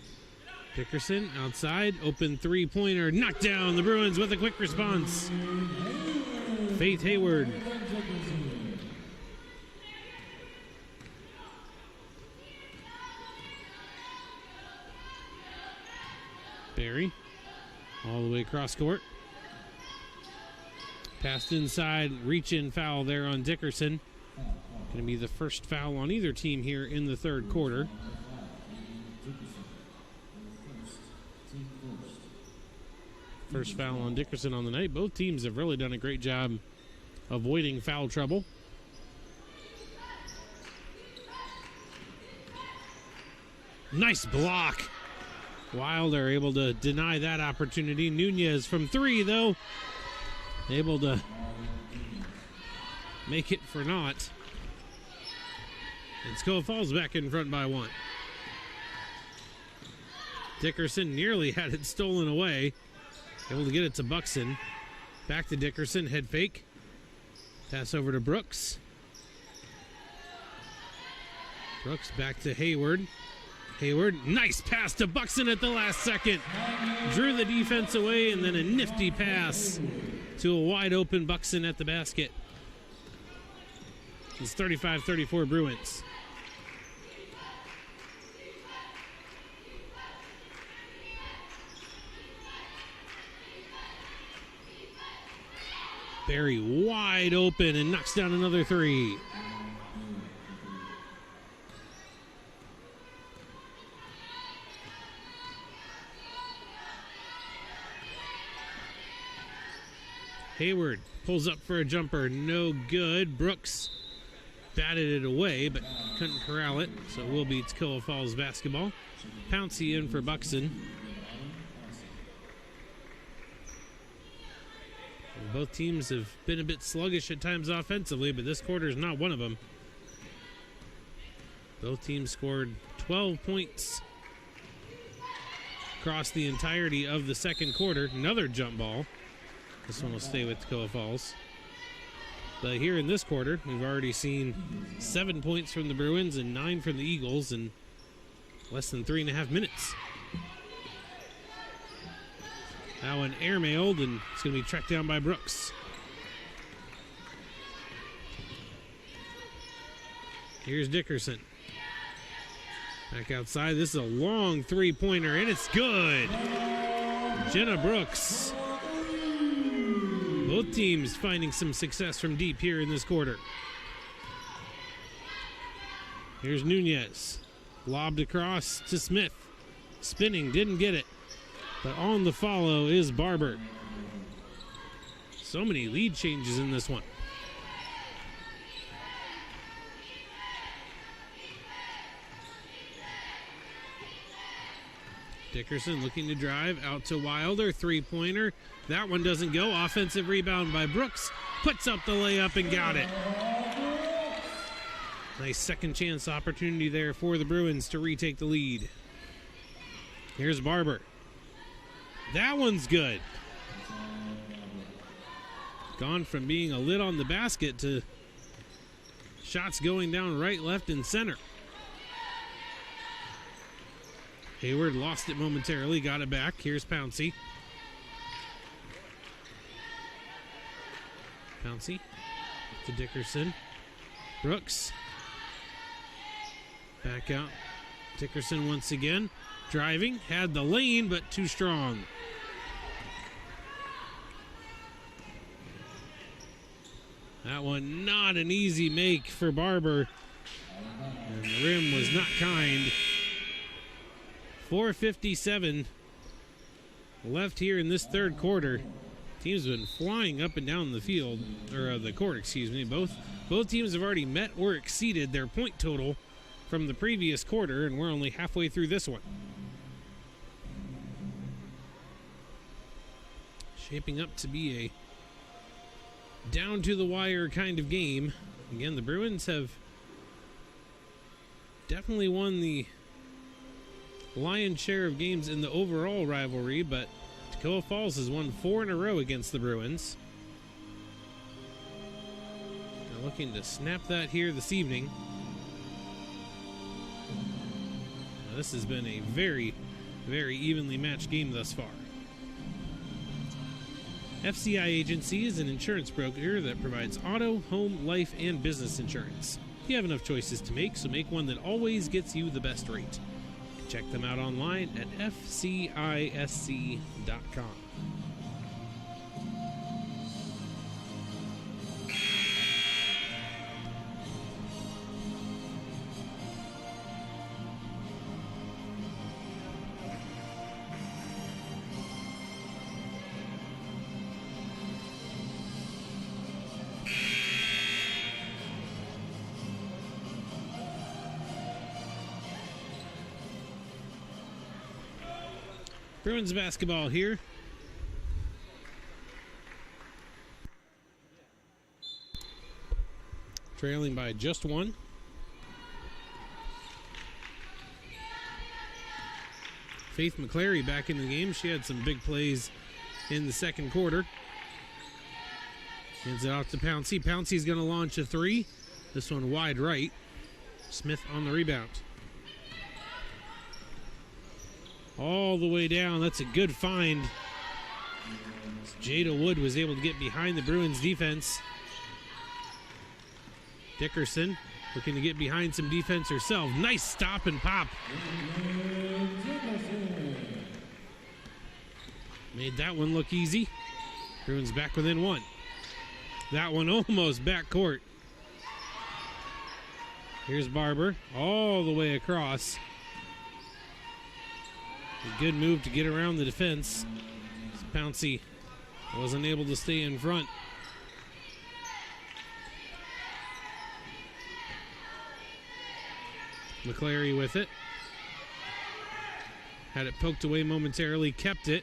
Dickerson outside, open three-pointer, knocked down. The Bruins with a quick response. Faith Hayward. Barry, all the way across court. Passed inside, reach-in foul there on Dickerson. Going to be the first foul on either team here in the third quarter. First foul on Dickerson on the night. Both teams have really done a great job avoiding foul trouble. Nice block. Wilder able to deny that opportunity. Nunez from three, though, able to make it for naught. And Toccoa Falls back in front by one. Dickerson nearly had it stolen away. Able to get it to Buxton. Back to Dickerson, head fake. Pass over to Brooks. Brooks back to Hayward. Hayward, nice pass to Buxton at the last second. Drew the defense away, and then a nifty pass to a wide open Buxton at the basket. It's 35-34 Bruins. Barry wide open and knocks down another three. Hayward pulls up for a jumper, no good. Brooks batted it away, but couldn't corral it, so it will be Toccoa Falls basketball. Pouncey in for Buxton. Both teams have been a bit sluggish at times offensively, but this quarter is not one of them. Both teams scored 12 points across the entirety of the second quarter. Another jump ball. This one will stay with Toccoa Falls. But here in this quarter, we've already seen 7 points from the Bruins and 9 from the Eagles in less than 3.5 minutes. That one airmailed, and it's going to be tracked down by Brooks. Here's Dickerson. Back outside. This is a long three-pointer, and it's good. Jenna Brooks. Both teams finding some success from deep here in this quarter. Here's Nunez. Lobbed across to Smith. Spinning, didn't get it. But on the follow is Barber. So many lead changes in this one. Dickerson looking to drive out to Wilder. Three-pointer. That one doesn't go. Offensive rebound by Brooks. Puts up the layup and got it. Nice second chance opportunity there for the Bruins to retake the lead. Here's Barber. That one's good. Gone from being a lid on the basket to shots going down right, left, and center. Hayward lost it momentarily, got it back. Here's Pouncey. Pouncey to Dickerson. Brooks. Back out. Dickerson once again. Driving, had the lane, but too strong. That one not an easy make for Barber. And the rim was not kind. 4:57 left here in this third quarter. Teams have been flying up and down the field, or the court, excuse me. Both teams have already met or exceeded their point total from the previous quarter, and we're only halfway through this one. Shaping up to be a down-to-the-wire kind of game. Again, the Bruins have definitely won the lion's share of games in the overall rivalry, but Toccoa Falls has won 4 in a row against the Bruins. Now looking to snap that here this evening. Now this has been a very, very evenly matched game thus far. FCI Agency is an insurance broker that provides auto, home, life, and business insurance. You have enough choices to make, so make one that always gets you the best rate. Check them out online at fcisc.com. Bruins basketball here. Trailing by just one. Faith McClary back in the game. She had some big plays in the second quarter. Hands it out to Pouncey. Pouncey's going to launch a three. This one wide right. Smith on the rebound. All the way down. That's a good find. Jada Wood was able to get behind the Bruins defense. Dickerson looking to get behind some defense herself. Nice stop and pop. Made that one look easy. Bruins back within one. That one almost backcourt. Here's Barber all the way across. A good move to get around the defense. Pouncey wasn't able to stay in front. McClary with it. Had it poked away momentarily, kept it.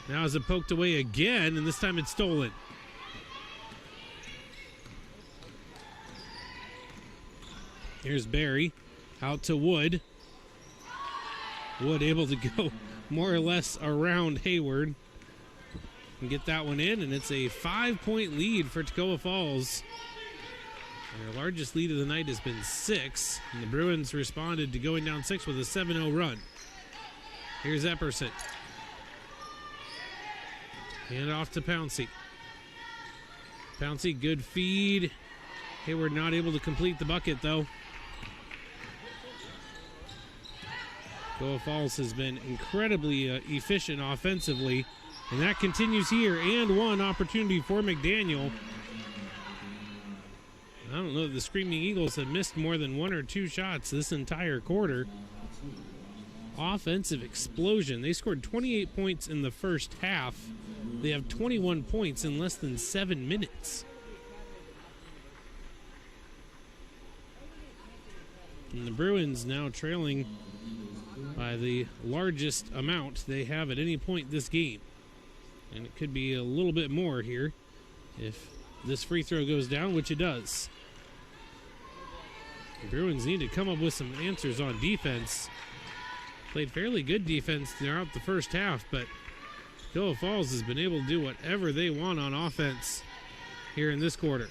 Now is it poked away again, and this time it's stolen. Here's Barry out to Wood. Wood able to go more or less around Hayward and get that one in, and it's a 5-point lead for Toccoa Falls. Their largest lead of the night has been 6, and the Bruins responded to going down 6 with a 7-0 run. Here's Epperson. Hand off to Pouncey. Pouncey, good feed. Hayward not able to complete the bucket, though. Toccoa Falls has been incredibly efficient offensively, and that continues here. And one opportunity for McDaniel. I don't know if the Screaming Eagles have missed more than 1 or 2 shots this entire quarter. Offensive explosion. They scored 28 points in the first half. They have 21 points in less than 7 minutes. And the Bruins now trailing by the largest amount they have at any point this game. And it could be a little bit more here if this free throw goes down, which it does. The Bruins need to come up with some answers on defense. Played fairly good defense throughout the first half, but Toccoa Falls has been able to do whatever they want on offense here in this quarter.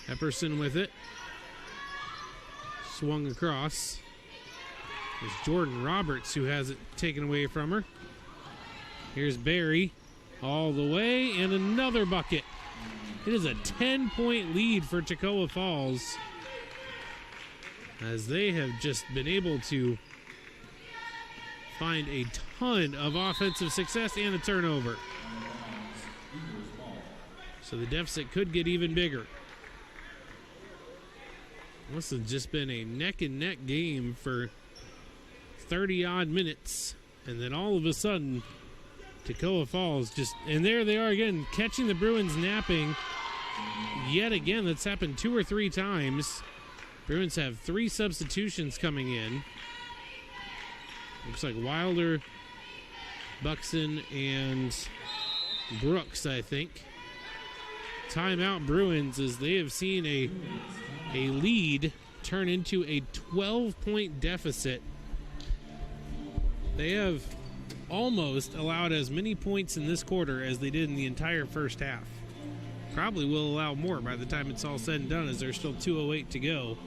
Epperson with it. Swung across. There's Jordan Roberts who has it taken away from her. Here's Barry all the way, and another bucket. It is a 10-point lead for Toccoa Falls, as they have just been able to find a ton of offensive success and a turnover. So the deficit could get even bigger. Must have just been a neck-and-neck game for 30-odd minutes, and then all of a sudden, Toccoa Falls just, and there they are again, catching the Bruins napping yet again. That's happened 2 or 3 times. Bruins have 3 substitutions coming in. Looks like Wilder, Buxton, and Brooks, I think. Timeout Bruins, as they have seen a lead turn into a 12-point deficit. They have almost allowed as many points in this quarter as they did in the entire first half. Probably will allow more by the time it's all said and done, as there's still 2:08 to go.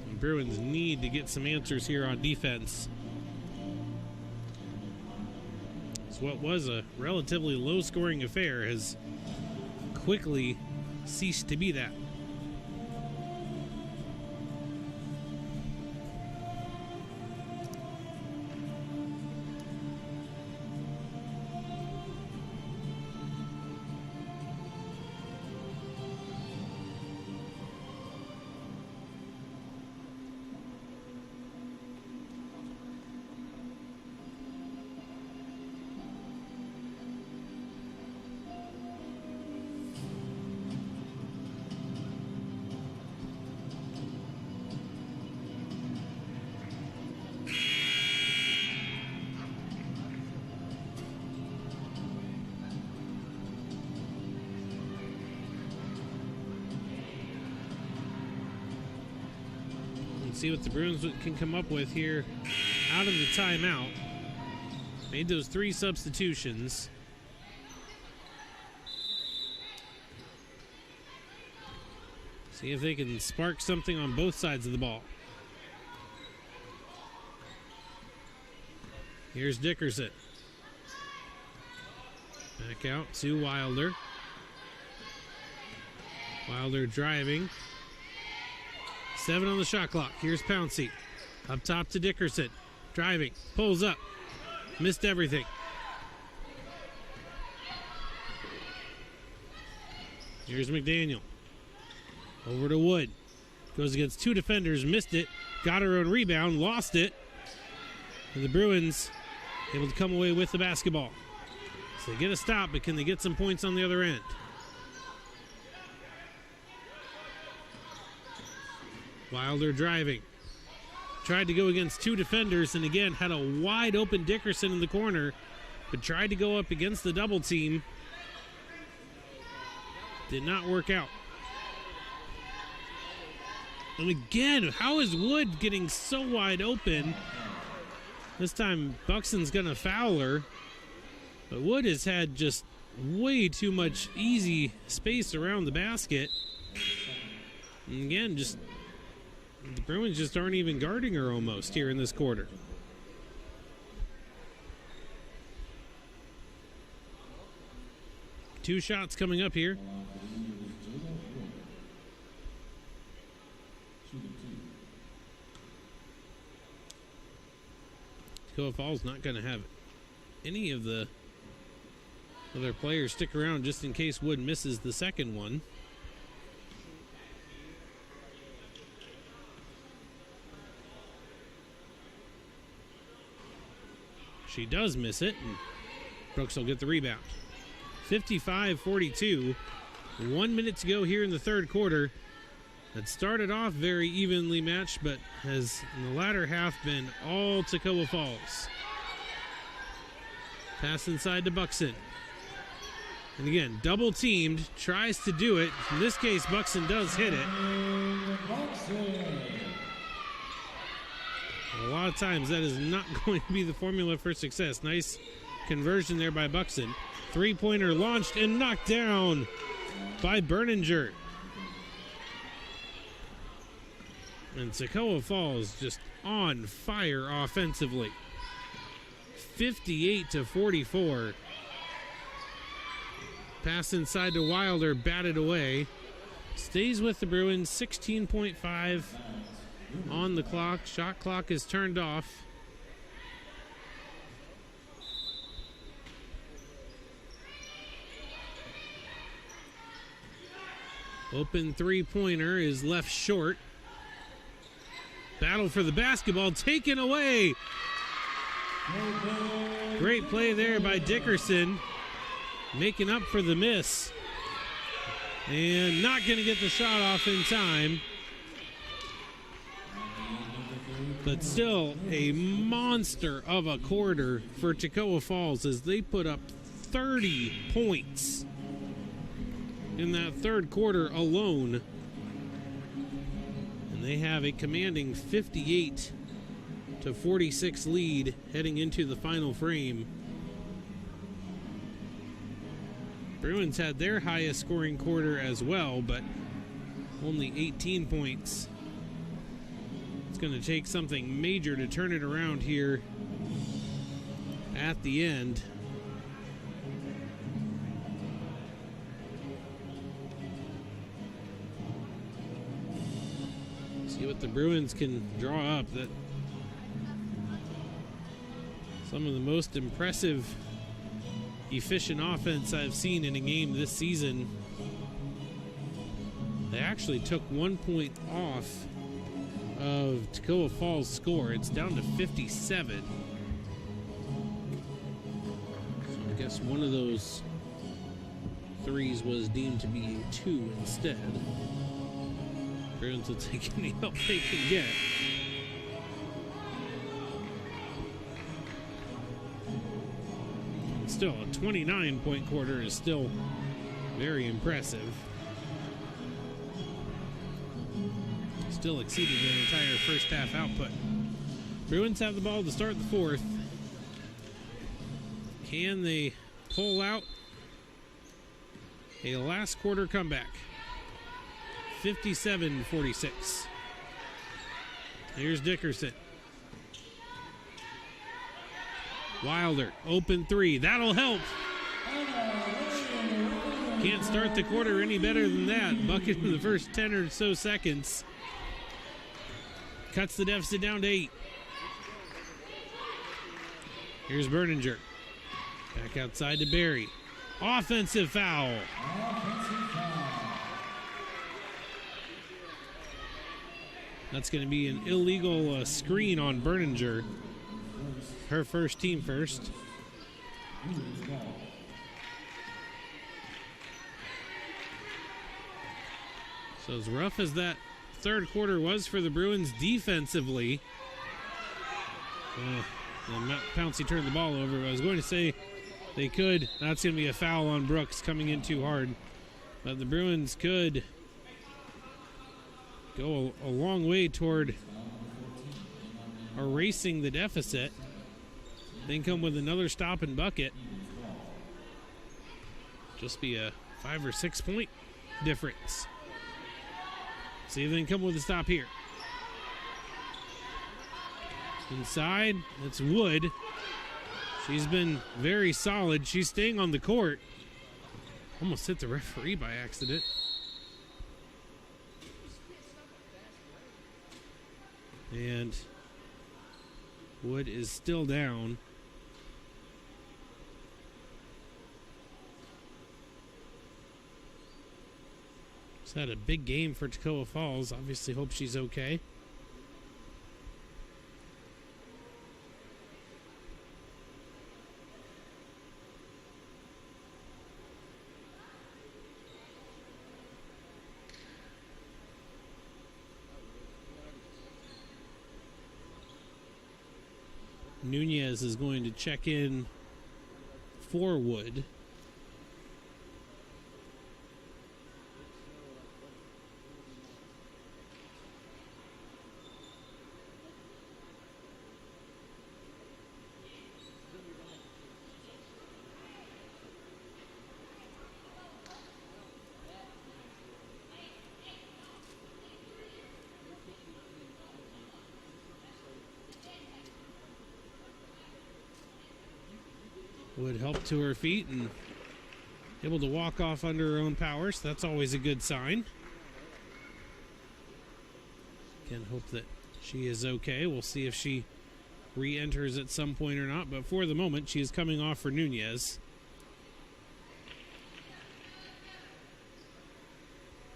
The Bruins need to get some answers here on defense. So what was a relatively low-scoring affair has quickly ceased to be that. See what the Bruins can come up with here out of the timeout. Made those 3 substitutions. See if they can spark something on both sides of the ball. Here's Dickerson. Back out to Wilder. Wilder driving. 7 on the shot clock. Here's Pouncey. Up top to Dickerson. Driving. Pulls up. Missed everything. Here's McDaniel. Over to Wood. Goes against 2 defenders. Missed it. Got her own rebound. Lost it. And the Bruins able to come away with the basketball. So they get a stop, but can they get some points on the other end? Wilder driving. tried to go against two defenders, and again had a wide open Dickerson in the corner, but tried to go up against the double team. Did not work out. And again, how is Wood getting so wide open? This time Buxton's gonna foul her, but Wood has had just way too much easy space around the basket. And again, just the Bruins just aren't even guarding her almost here in this quarter. Two shots coming up here. Toccoa Falls not going to have any of the other players stick around just in case Wood misses the second one. She does miss it, and Brooks will get the rebound. 55-42. 1 minute to go here in the third quarter. It started off very evenly matched, but has in the latter half been all Toccoa Falls. Pass inside to Buxton. And again, double teamed, tries to do it. In this case, Buxton does hit it. A lot of times that is not going to be the formula for success. Nice conversion there by Buxton. Three-pointer launched and knocked down by Berninger. And Toccoa Falls just on fire offensively. 58-44. Pass inside to Wilder, batted away. Stays with the Bruins, 16.5 on the clock. Shot clock is turned off. Open three-pointer is left short. Battle for the basketball taken away. Great play there by Dickerson, making up for the miss. And not going to get the shot off in time. But still a monster of a quarter for Toccoa Falls as they put up 30 points in that third quarter alone. And they have a commanding 58-46 lead heading into the final frame. Bruins had their highest scoring quarter as well, but only 18 points. It's going to take something major to turn it around here at the end. See what the Bruins can draw up. That some of the most impressive, efficient offense I've seen in a game this season. They actually took 1 point off of Toccoa Falls' score. It's down to 57. So I guess one of those threes was deemed to be a two instead. Bruins will take any help they can get. Still, a 29-point quarter is still very impressive. Still exceeded their entire first half output. Bruins have the ball to start the fourth. Can they pull out a last quarter comeback? 57-46. Here's Dickerson. Wilder, open three. That'll help. Can't start the quarter any better than that. Bucket in the first 10 or so seconds. Cuts the deficit down to 8. Here's Berninger. Back outside to Barry. Offensive foul. That's going to be an illegal screen on Berninger. Her first, team first. So as rough as that third quarter was for the Bruins defensively, Pouncey turned the ball over. I was going to say they could. That's going to be a foul on Brooks coming in too hard. But the Bruins could go a long way toward erasing the deficit. Then come with another stop and bucket. Just be a 5 or 6 point difference. See if they can come with a stop here. Inside, it's Wood. She's been very solid. She's staying on the court. Almost hit the referee by accident. And Wood is still down. Just had a big game for Toccoa Falls. Obviously hope she's okay. Nunez is going to check in for Wood. Would help to her feet and able to walk off under her own power, so that's always a good sign. Can hope that she is okay. We'll see if she re-enters at some point or not, but for the moment she is coming off for Nunez.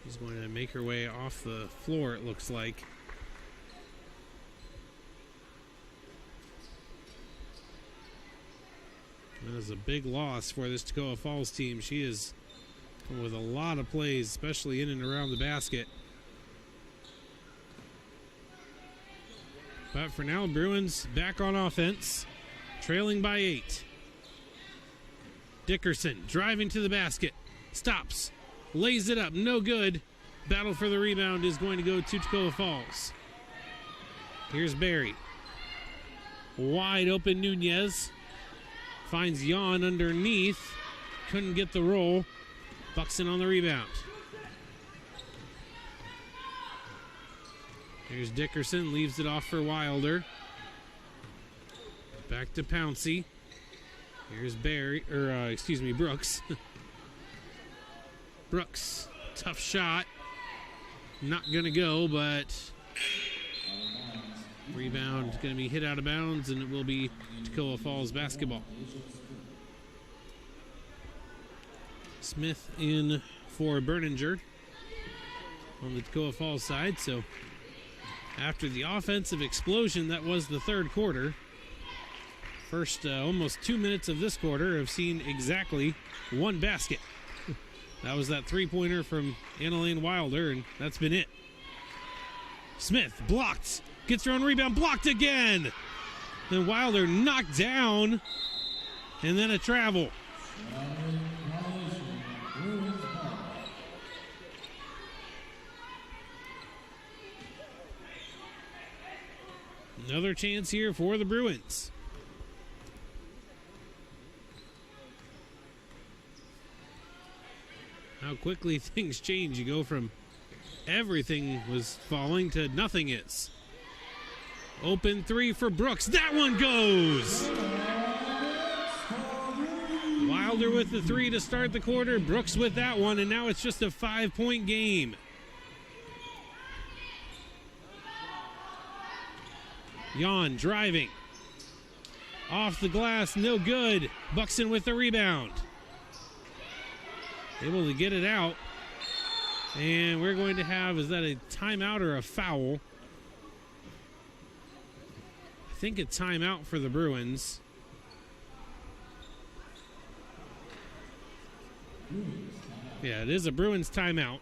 She's going to make her way off the floor, it looks like. That is a big loss for this Toccoa Falls team. She is with a lot of plays, especially in and around the basket. But for now, Bruins back on offense, trailing by 8. Dickerson driving to the basket, stops, lays it up, no good. Battle for the rebound is going to go to Toccoa Falls. Here's Barry. Wide open Nunez. Finds Jan underneath. Couldn't get the roll. Buxton on the rebound. Here's Dickerson. Leaves it off for Wilder. Back to Pouncey. Here's Brooks. Brooks. Tough shot. Not going to go, but rebound going to be hit out of bounds, and it will be Toccoa Falls basketball. Smith in for Berninger on the Toccoa Falls side. So after the offensive explosion that was the third quarter, first almost 2 minutes of this quarter have seen exactly one basket. That was that three-pointer from Annalene Wilder, and that's been it. Smith blocked. Gets her own rebound, blocked again. Then Wilder knocked down, and then a travel. Another chance here for the Bruins. How quickly things change. You go from everything was falling to nothing is. Open three for Brooks. That one goes. Wilder with the three to start the quarter. Brooks with that one, and now it's just a 5-point game. Jan driving. Off the glass, no good. Buxton with the rebound. Able to get it out. And we're going to have, is that a timeout or a foul? I think a timeout for the Bruins. Yeah, it is a Bruins timeout.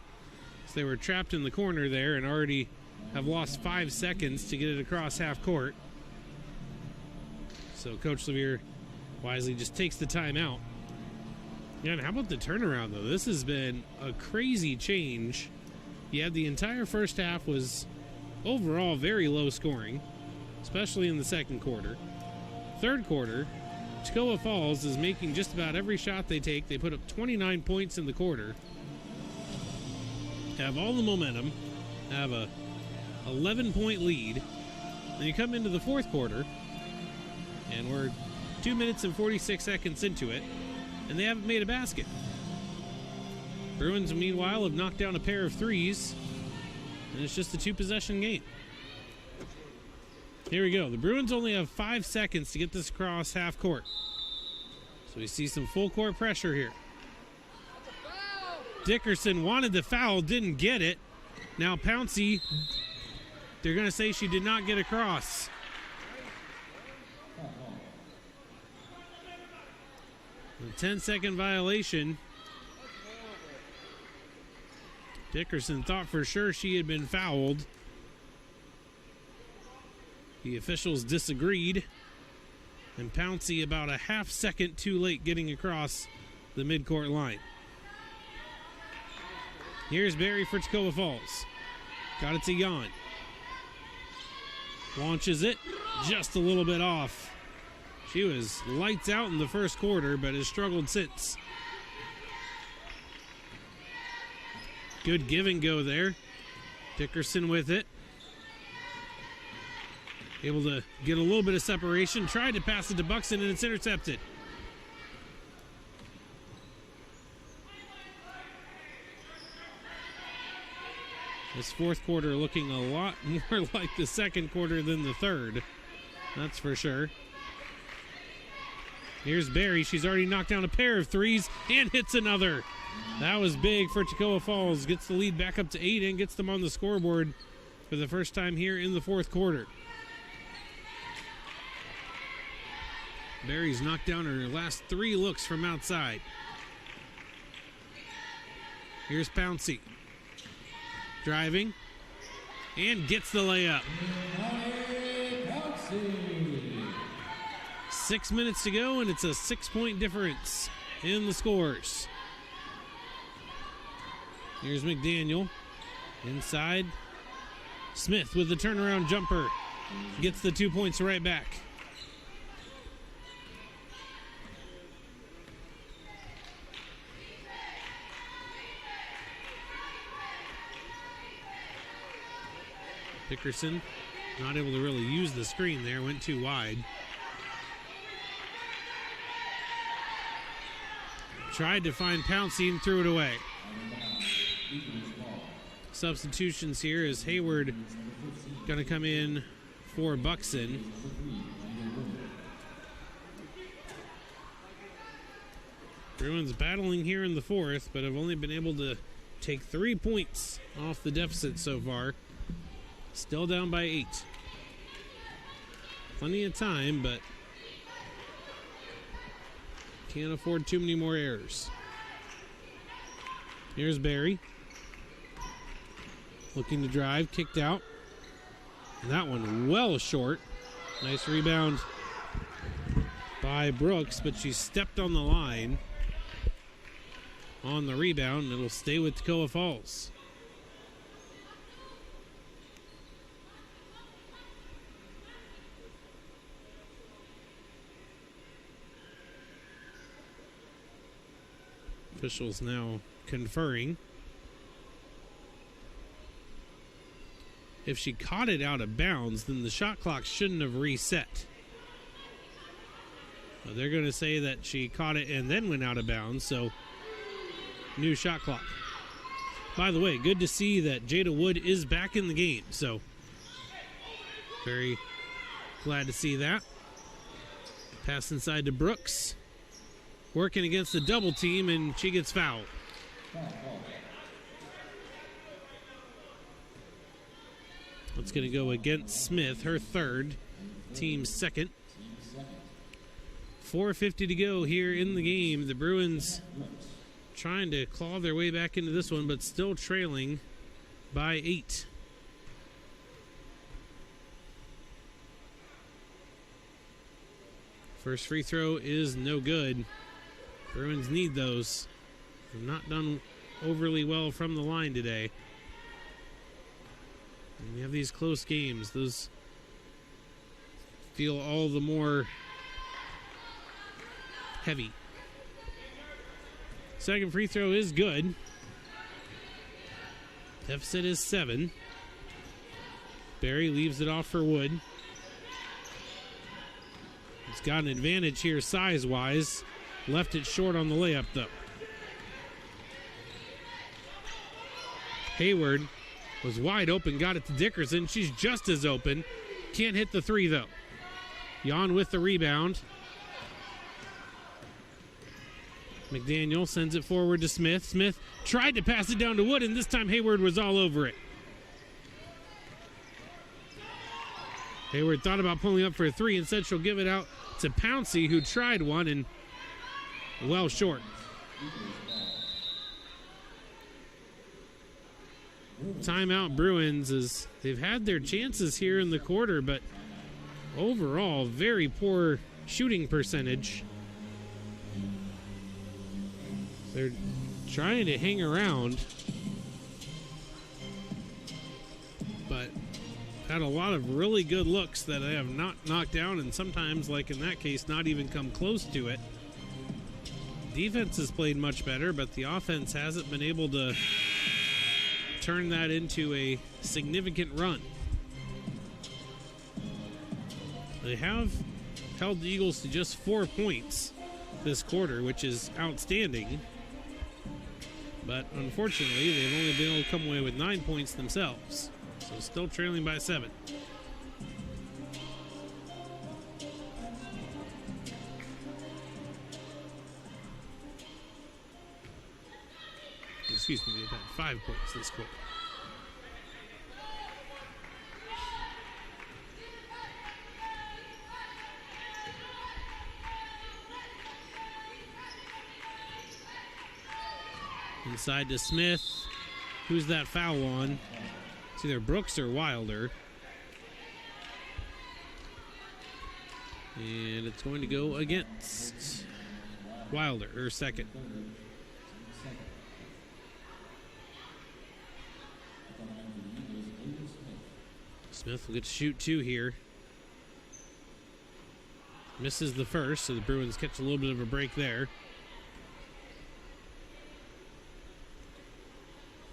So they were trapped in the corner there and already have lost 5 seconds to get it across half court. So Coach Levere wisely just takes the timeout. Yeah, and how about the turnaround, though? This has been a crazy change. Yeah, the entire first half was overall very low scoring, especially in the second quarter. Third quarter, Toccoa Falls is making just about every shot they take. They put up 29 points in the quarter, have all the momentum, have a 11-point lead. Then you come into the fourth quarter, and we're 2 minutes and 46 seconds into it, and they haven't made a basket. Bruins, meanwhile, have knocked down a pair of threes, and it's just a two-possession game. Here we go. The Bruins only have 5 seconds to get this across half court. So we see some full court pressure here. Dickerson wanted the foul, didn't get it. Now Pouncey, they're going to say she did not get across. A 10-second violation. Dickerson thought for sure she had been fouled. The officials disagreed, and Pouncey about a half second too late getting across the midcourt line. Here's Barry for Toccoa Falls. Got it to Jan. Launches it just a little bit off. She was lights out in the first quarter, but has struggled since. Good give and go there. Dickerson with it. Able to get a little bit of separation. Tried to pass it to Buxton, and it's intercepted. This fourth quarter looking a lot more like the second quarter than the third. That's for sure. Here's Barry. She's already knocked down a pair of threes and hits another. That was big for Toccoa Falls. Gets the lead back up to 8 and gets them on the scoreboard for the first time here in the fourth quarter. Barry's knocked down her last 3 looks from outside. Here's Pouncey. Driving. And gets the layup. 6 minutes to go, and it's a 6-point difference in the scores. Here's McDaniel. Inside. Smith with the turnaround jumper. Gets the 2 points right back. Dickerson not able to really use the screen there, went too wide. Tried to find Pouncey and threw it away. Substitutions here as Hayward going to come in for Buxton. Bruins battling here in the fourth, but have only been able to take 3 points off the deficit so far. Still down by 8. Plenty of time, but can't afford too many more errors. Here's Barry. Looking to drive, kicked out. And that one well short. Nice rebound by Brooks, but she stepped on the line on the rebound, and it'll stay with Toccoa Falls. Officials now conferring. If she caught it out of bounds, then the shot clock shouldn't have reset. Well, they're going to say that she caught it and then went out of bounds, so new shot clock. By the way, good to see that Jada Wood is back in the game, so very glad to see that. Pass inside to Brooks. Working against the double team, and she gets fouled. It's going to go against Smith, her third, team's second. 4:50 to go here in the game. The Bruins trying to claw their way back into this one, but still trailing by 8. First free throw is no good. Bruins need those. They've not done overly well from the line today. And we have these close games. Those feel all the more heavy. Second free throw is good. Deficit is 7. Barry leaves it off for Wood. He's got an advantage here size-wise. Left it short on the layup, though. Hayward was wide open, got it to Dickerson. She's just as open. Can't hit the three, though. Jan with the rebound. McDaniel sends it forward to Smith. Smith tried to pass it down to Wood, and this time Hayward was all over it. Hayward thought about pulling up for a three. Instead, she'll give it out to Pouncey, who tried one and well short. Timeout Bruins, as they've had their chances here in the quarter, but overall, very poor shooting percentage. They're trying to hang around, but had a lot of really good looks that they have not knocked down, and sometimes, like in that case, not even come close to it. Defense has played much better, but the offense hasn't been able to turn that into a significant run. They have held the Eagles to just 4 points this quarter, which is outstanding. But unfortunately, they've only been able to come away with 9 points themselves. So still trailing by 7. Excuse me, they've had 5 points this quarter. Inside to Smith. Who's that foul on? It's either Brooks or Wilder. And it's going to go against Wilder, her second. Smith will get to shoot 2 here. Misses the first, so the Bruins catch a little bit of a break there.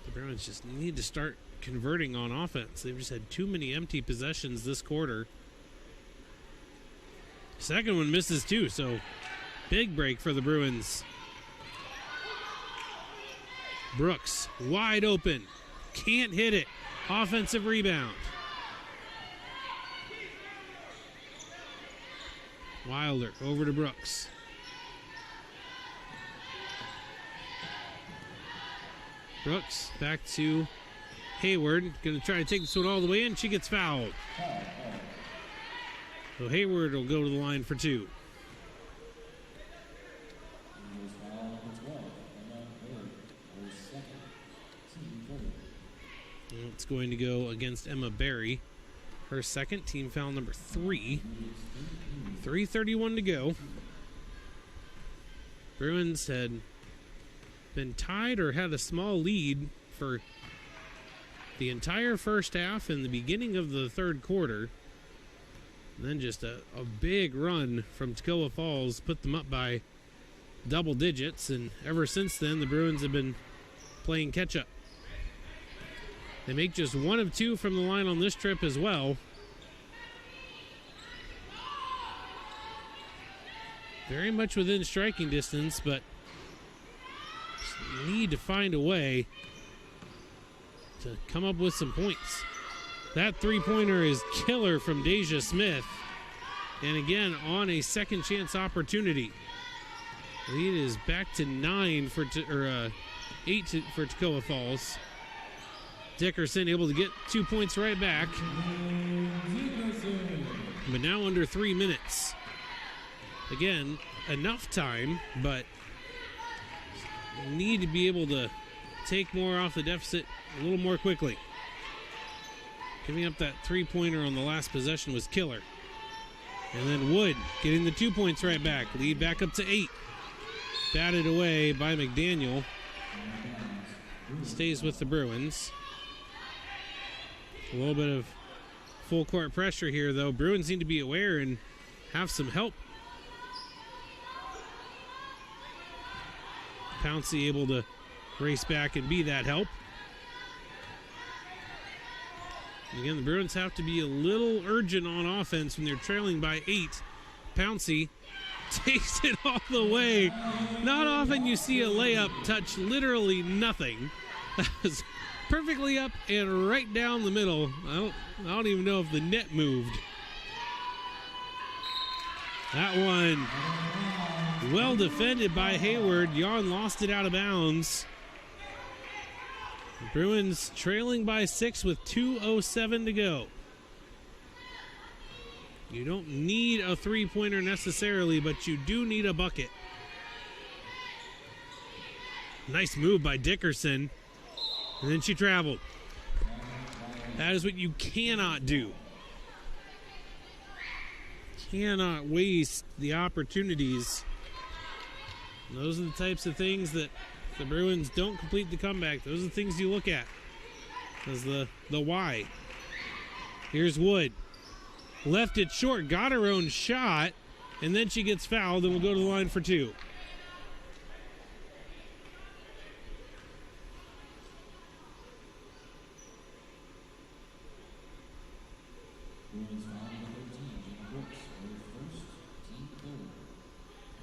The Bruins just need to start converting on offense. They've just had too many empty possessions this quarter. Second one misses too, so big break for the Bruins. Brooks wide open, can't hit it. Offensive rebound. Wilder over to Brooks. Brooks back to Hayward. Going to try to take this one all the way in. She gets fouled. So Hayward will go to the line for 2. And it's going to go against Emma Berry. Her second, team foul number 3. 3:31 to go. Bruins had been tied or had a small lead for the entire first half and the beginning of the third quarter. And then just a big run from Toccoa Falls put them up by double digits, and ever since then the Bruins have been playing catch-up. They make just 1 of 2 from the line on this trip as well. Very much within striking distance, but need to find a way to come up with some points. That three-pointer is killer from Deja Smith. And again, on a second chance opportunity. Lead is back to 8 for Toccoa Falls. Dickerson able to get 2 points right back. But now under 3 minutes. Again, enough time, but need to be able to take more off the deficit a little more quickly. Giving up that three-pointer on the last possession was killer. And then Wood getting the 2 points right back. Lead back up to 8. Batted away by McDaniel. Stays with the Bruins. A little bit of full court pressure here, though. Bruins need to be aware and have some help. Pouncey able to race back and be that help. Again, the Bruins have to be a little urgent on offense when they're trailing by 8. Pouncey takes it all the way. Not often you see a layup touch literally nothing. That was perfectly up and right down the middle. I don't even know if the net moved. That one well defended by Hayward. Jan lost it out of bounds. Bruins trailing by 6 with 2:07 to go. You don't need a three-pointer necessarily, but you do need a bucket. Nice move by Dickerson. And then she traveled. That is what you cannot do. Cannot waste the opportunities. And those are the types of things that the Bruins don't complete the comeback. Those are the things you look at as the why. Here's Wood. Left it short, got her own shot, and then she gets fouled and will go to the line for 2.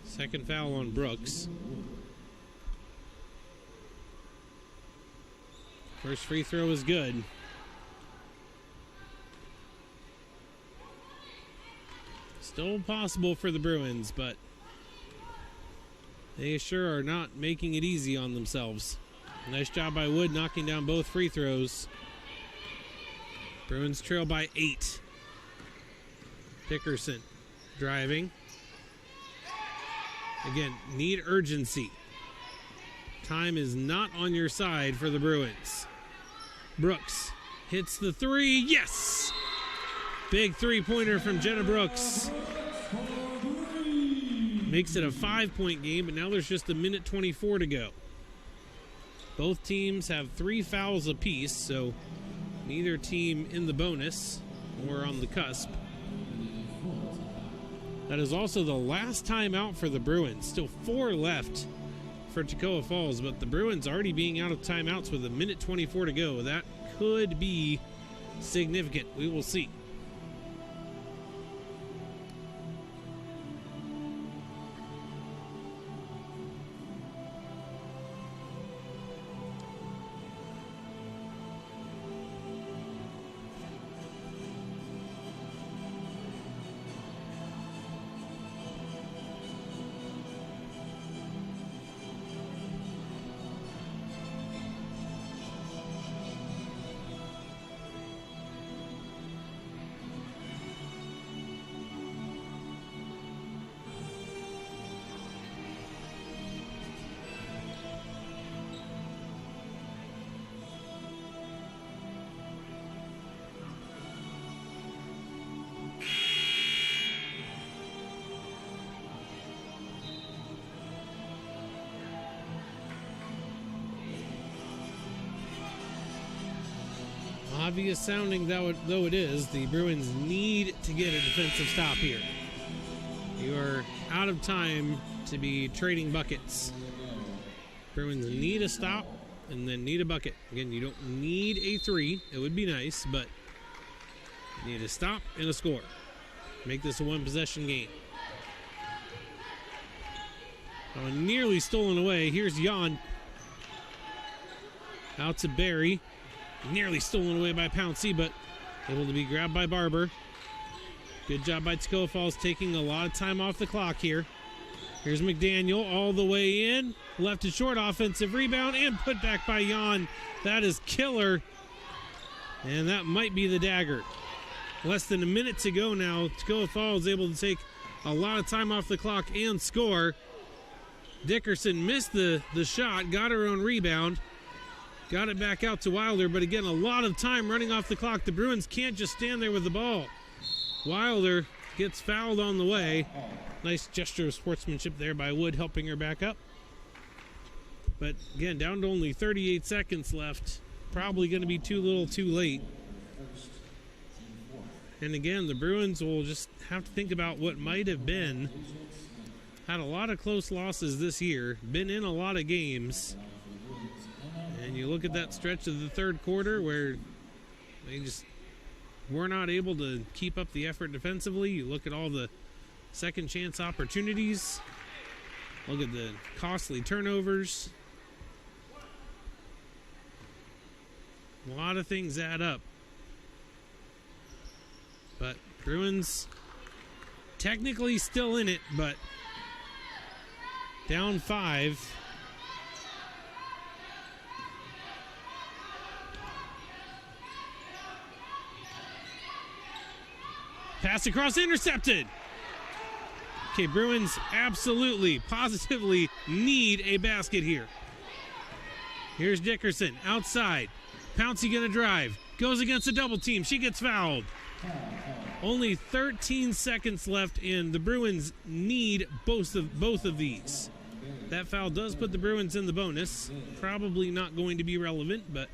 Second foul on Brooks. First free throw is good. Still possible for the Bruins, but they sure are not making it easy on themselves. Nice job by Wood knocking down both free throws. Bruins trail by 8. Dickerson driving. Again, need urgency. Time is not on your side for the Bruins. Brooks hits the 3. Yes! Big three-pointer from Jenna Brooks. Makes it a 5-point game, but now there's just a minute 24 to go. Both teams have 3 fouls apiece, so neither team in the bonus or on the cusp. That is also the last timeout for the Bruins. Still 4 left for Toccoa Falls, but the Bruins already being out of timeouts with a minute 24 to go. That could be significant. We will see. Obvious sounding though it is, the Bruins need to get a defensive stop here. You are out of time to be trading buckets. Bruins need a stop and then need a bucket. Again, you don't need a 3. It would be nice, but you need a stop and a score. Make this a one-possession game. Oh, nearly stolen away. Here's Jan. Out to Barry. Nearly stolen away by Pouncey, but able to be grabbed by Barber. Good job by Toccoa Falls, taking a lot of time off the clock here. Here's McDaniel all the way in. Left to short, offensive rebound, and put back by Jan. That is killer. And that might be the dagger. Less than a minute to go now. Toccoa Falls able to take a lot of time off the clock and score. Dickerson missed the shot, got her own rebound. Got it back out to Wilder, but again, a lot of time running off the clock. The Bruins can't just stand there with the ball. Wilder gets fouled on the way. Nice gesture of sportsmanship there by Wood, helping her back up. But again, down to only 38 seconds left. Probably going to be too little too late. And again, the Bruins will just have to think about what might have been. Had a lot of close losses this year. Been in a lot of games. And you look at that stretch of the third quarter where they just were not able to keep up the effort defensively. You look at all the second chance opportunities. Look at the costly turnovers. A lot of things add up. But Bruins technically still in it, but down 5. Pass across, intercepted. Okay, Bruins absolutely, positively need a basket here. Here's Dickerson outside. Pouncey gonna drive. Goes against a double team. She gets fouled. Only 13 seconds left, and the Bruins need both of these. That foul does put the Bruins in the bonus. Probably not going to be relevant, but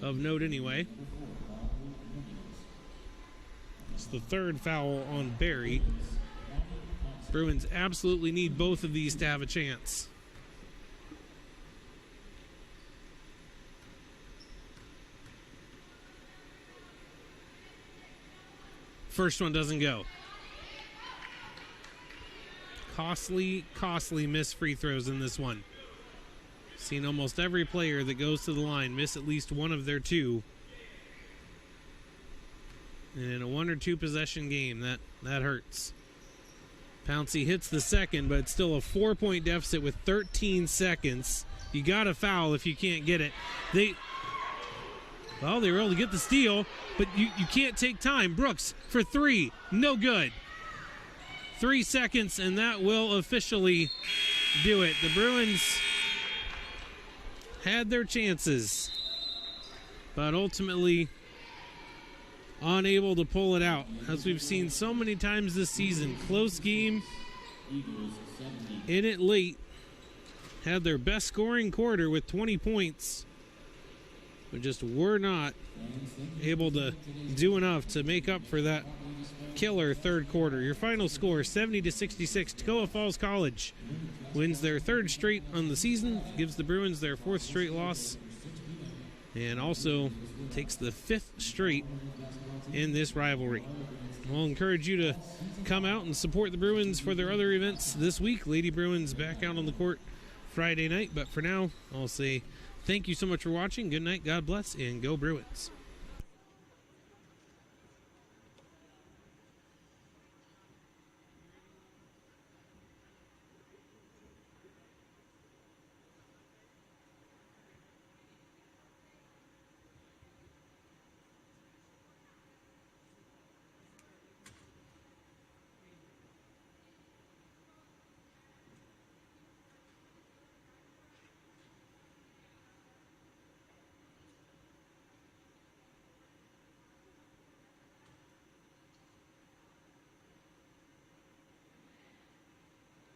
of note anyway. It's the third foul on Barry. Bruins absolutely need both of these to have a chance. First one doesn't go. Costly missed free throws in this one. Seen almost every player that goes to the line miss at least one of their two. And in a 1 or 2 possession game, that hurts. Pouncey hits the second, but it's still a 4-point deficit with 13 seconds. You got to foul if you can't get it. They were able to get the steal, but you can't take time. Brooks for 3, no good. 3 seconds, and that will officially do it. The Bruins had their chances, but ultimately unable to pull it out. As we've seen so many times this season, close game, in it late, had their best scoring quarter with 20 points, but just were not able to do enough to make up for that killer third quarter. Your final score, 70-66. Toccoa Falls College wins their 3rd straight on the season, gives the Bruins their 4th straight loss, and also takes the 5th straight in this rivalry. We'll encourage you to come out and support the Bruins for their other events this week. Lady Bruins back out on the court Friday night, but for now, I'll say thank you so much for watching. Good night, God bless, and go Bruins.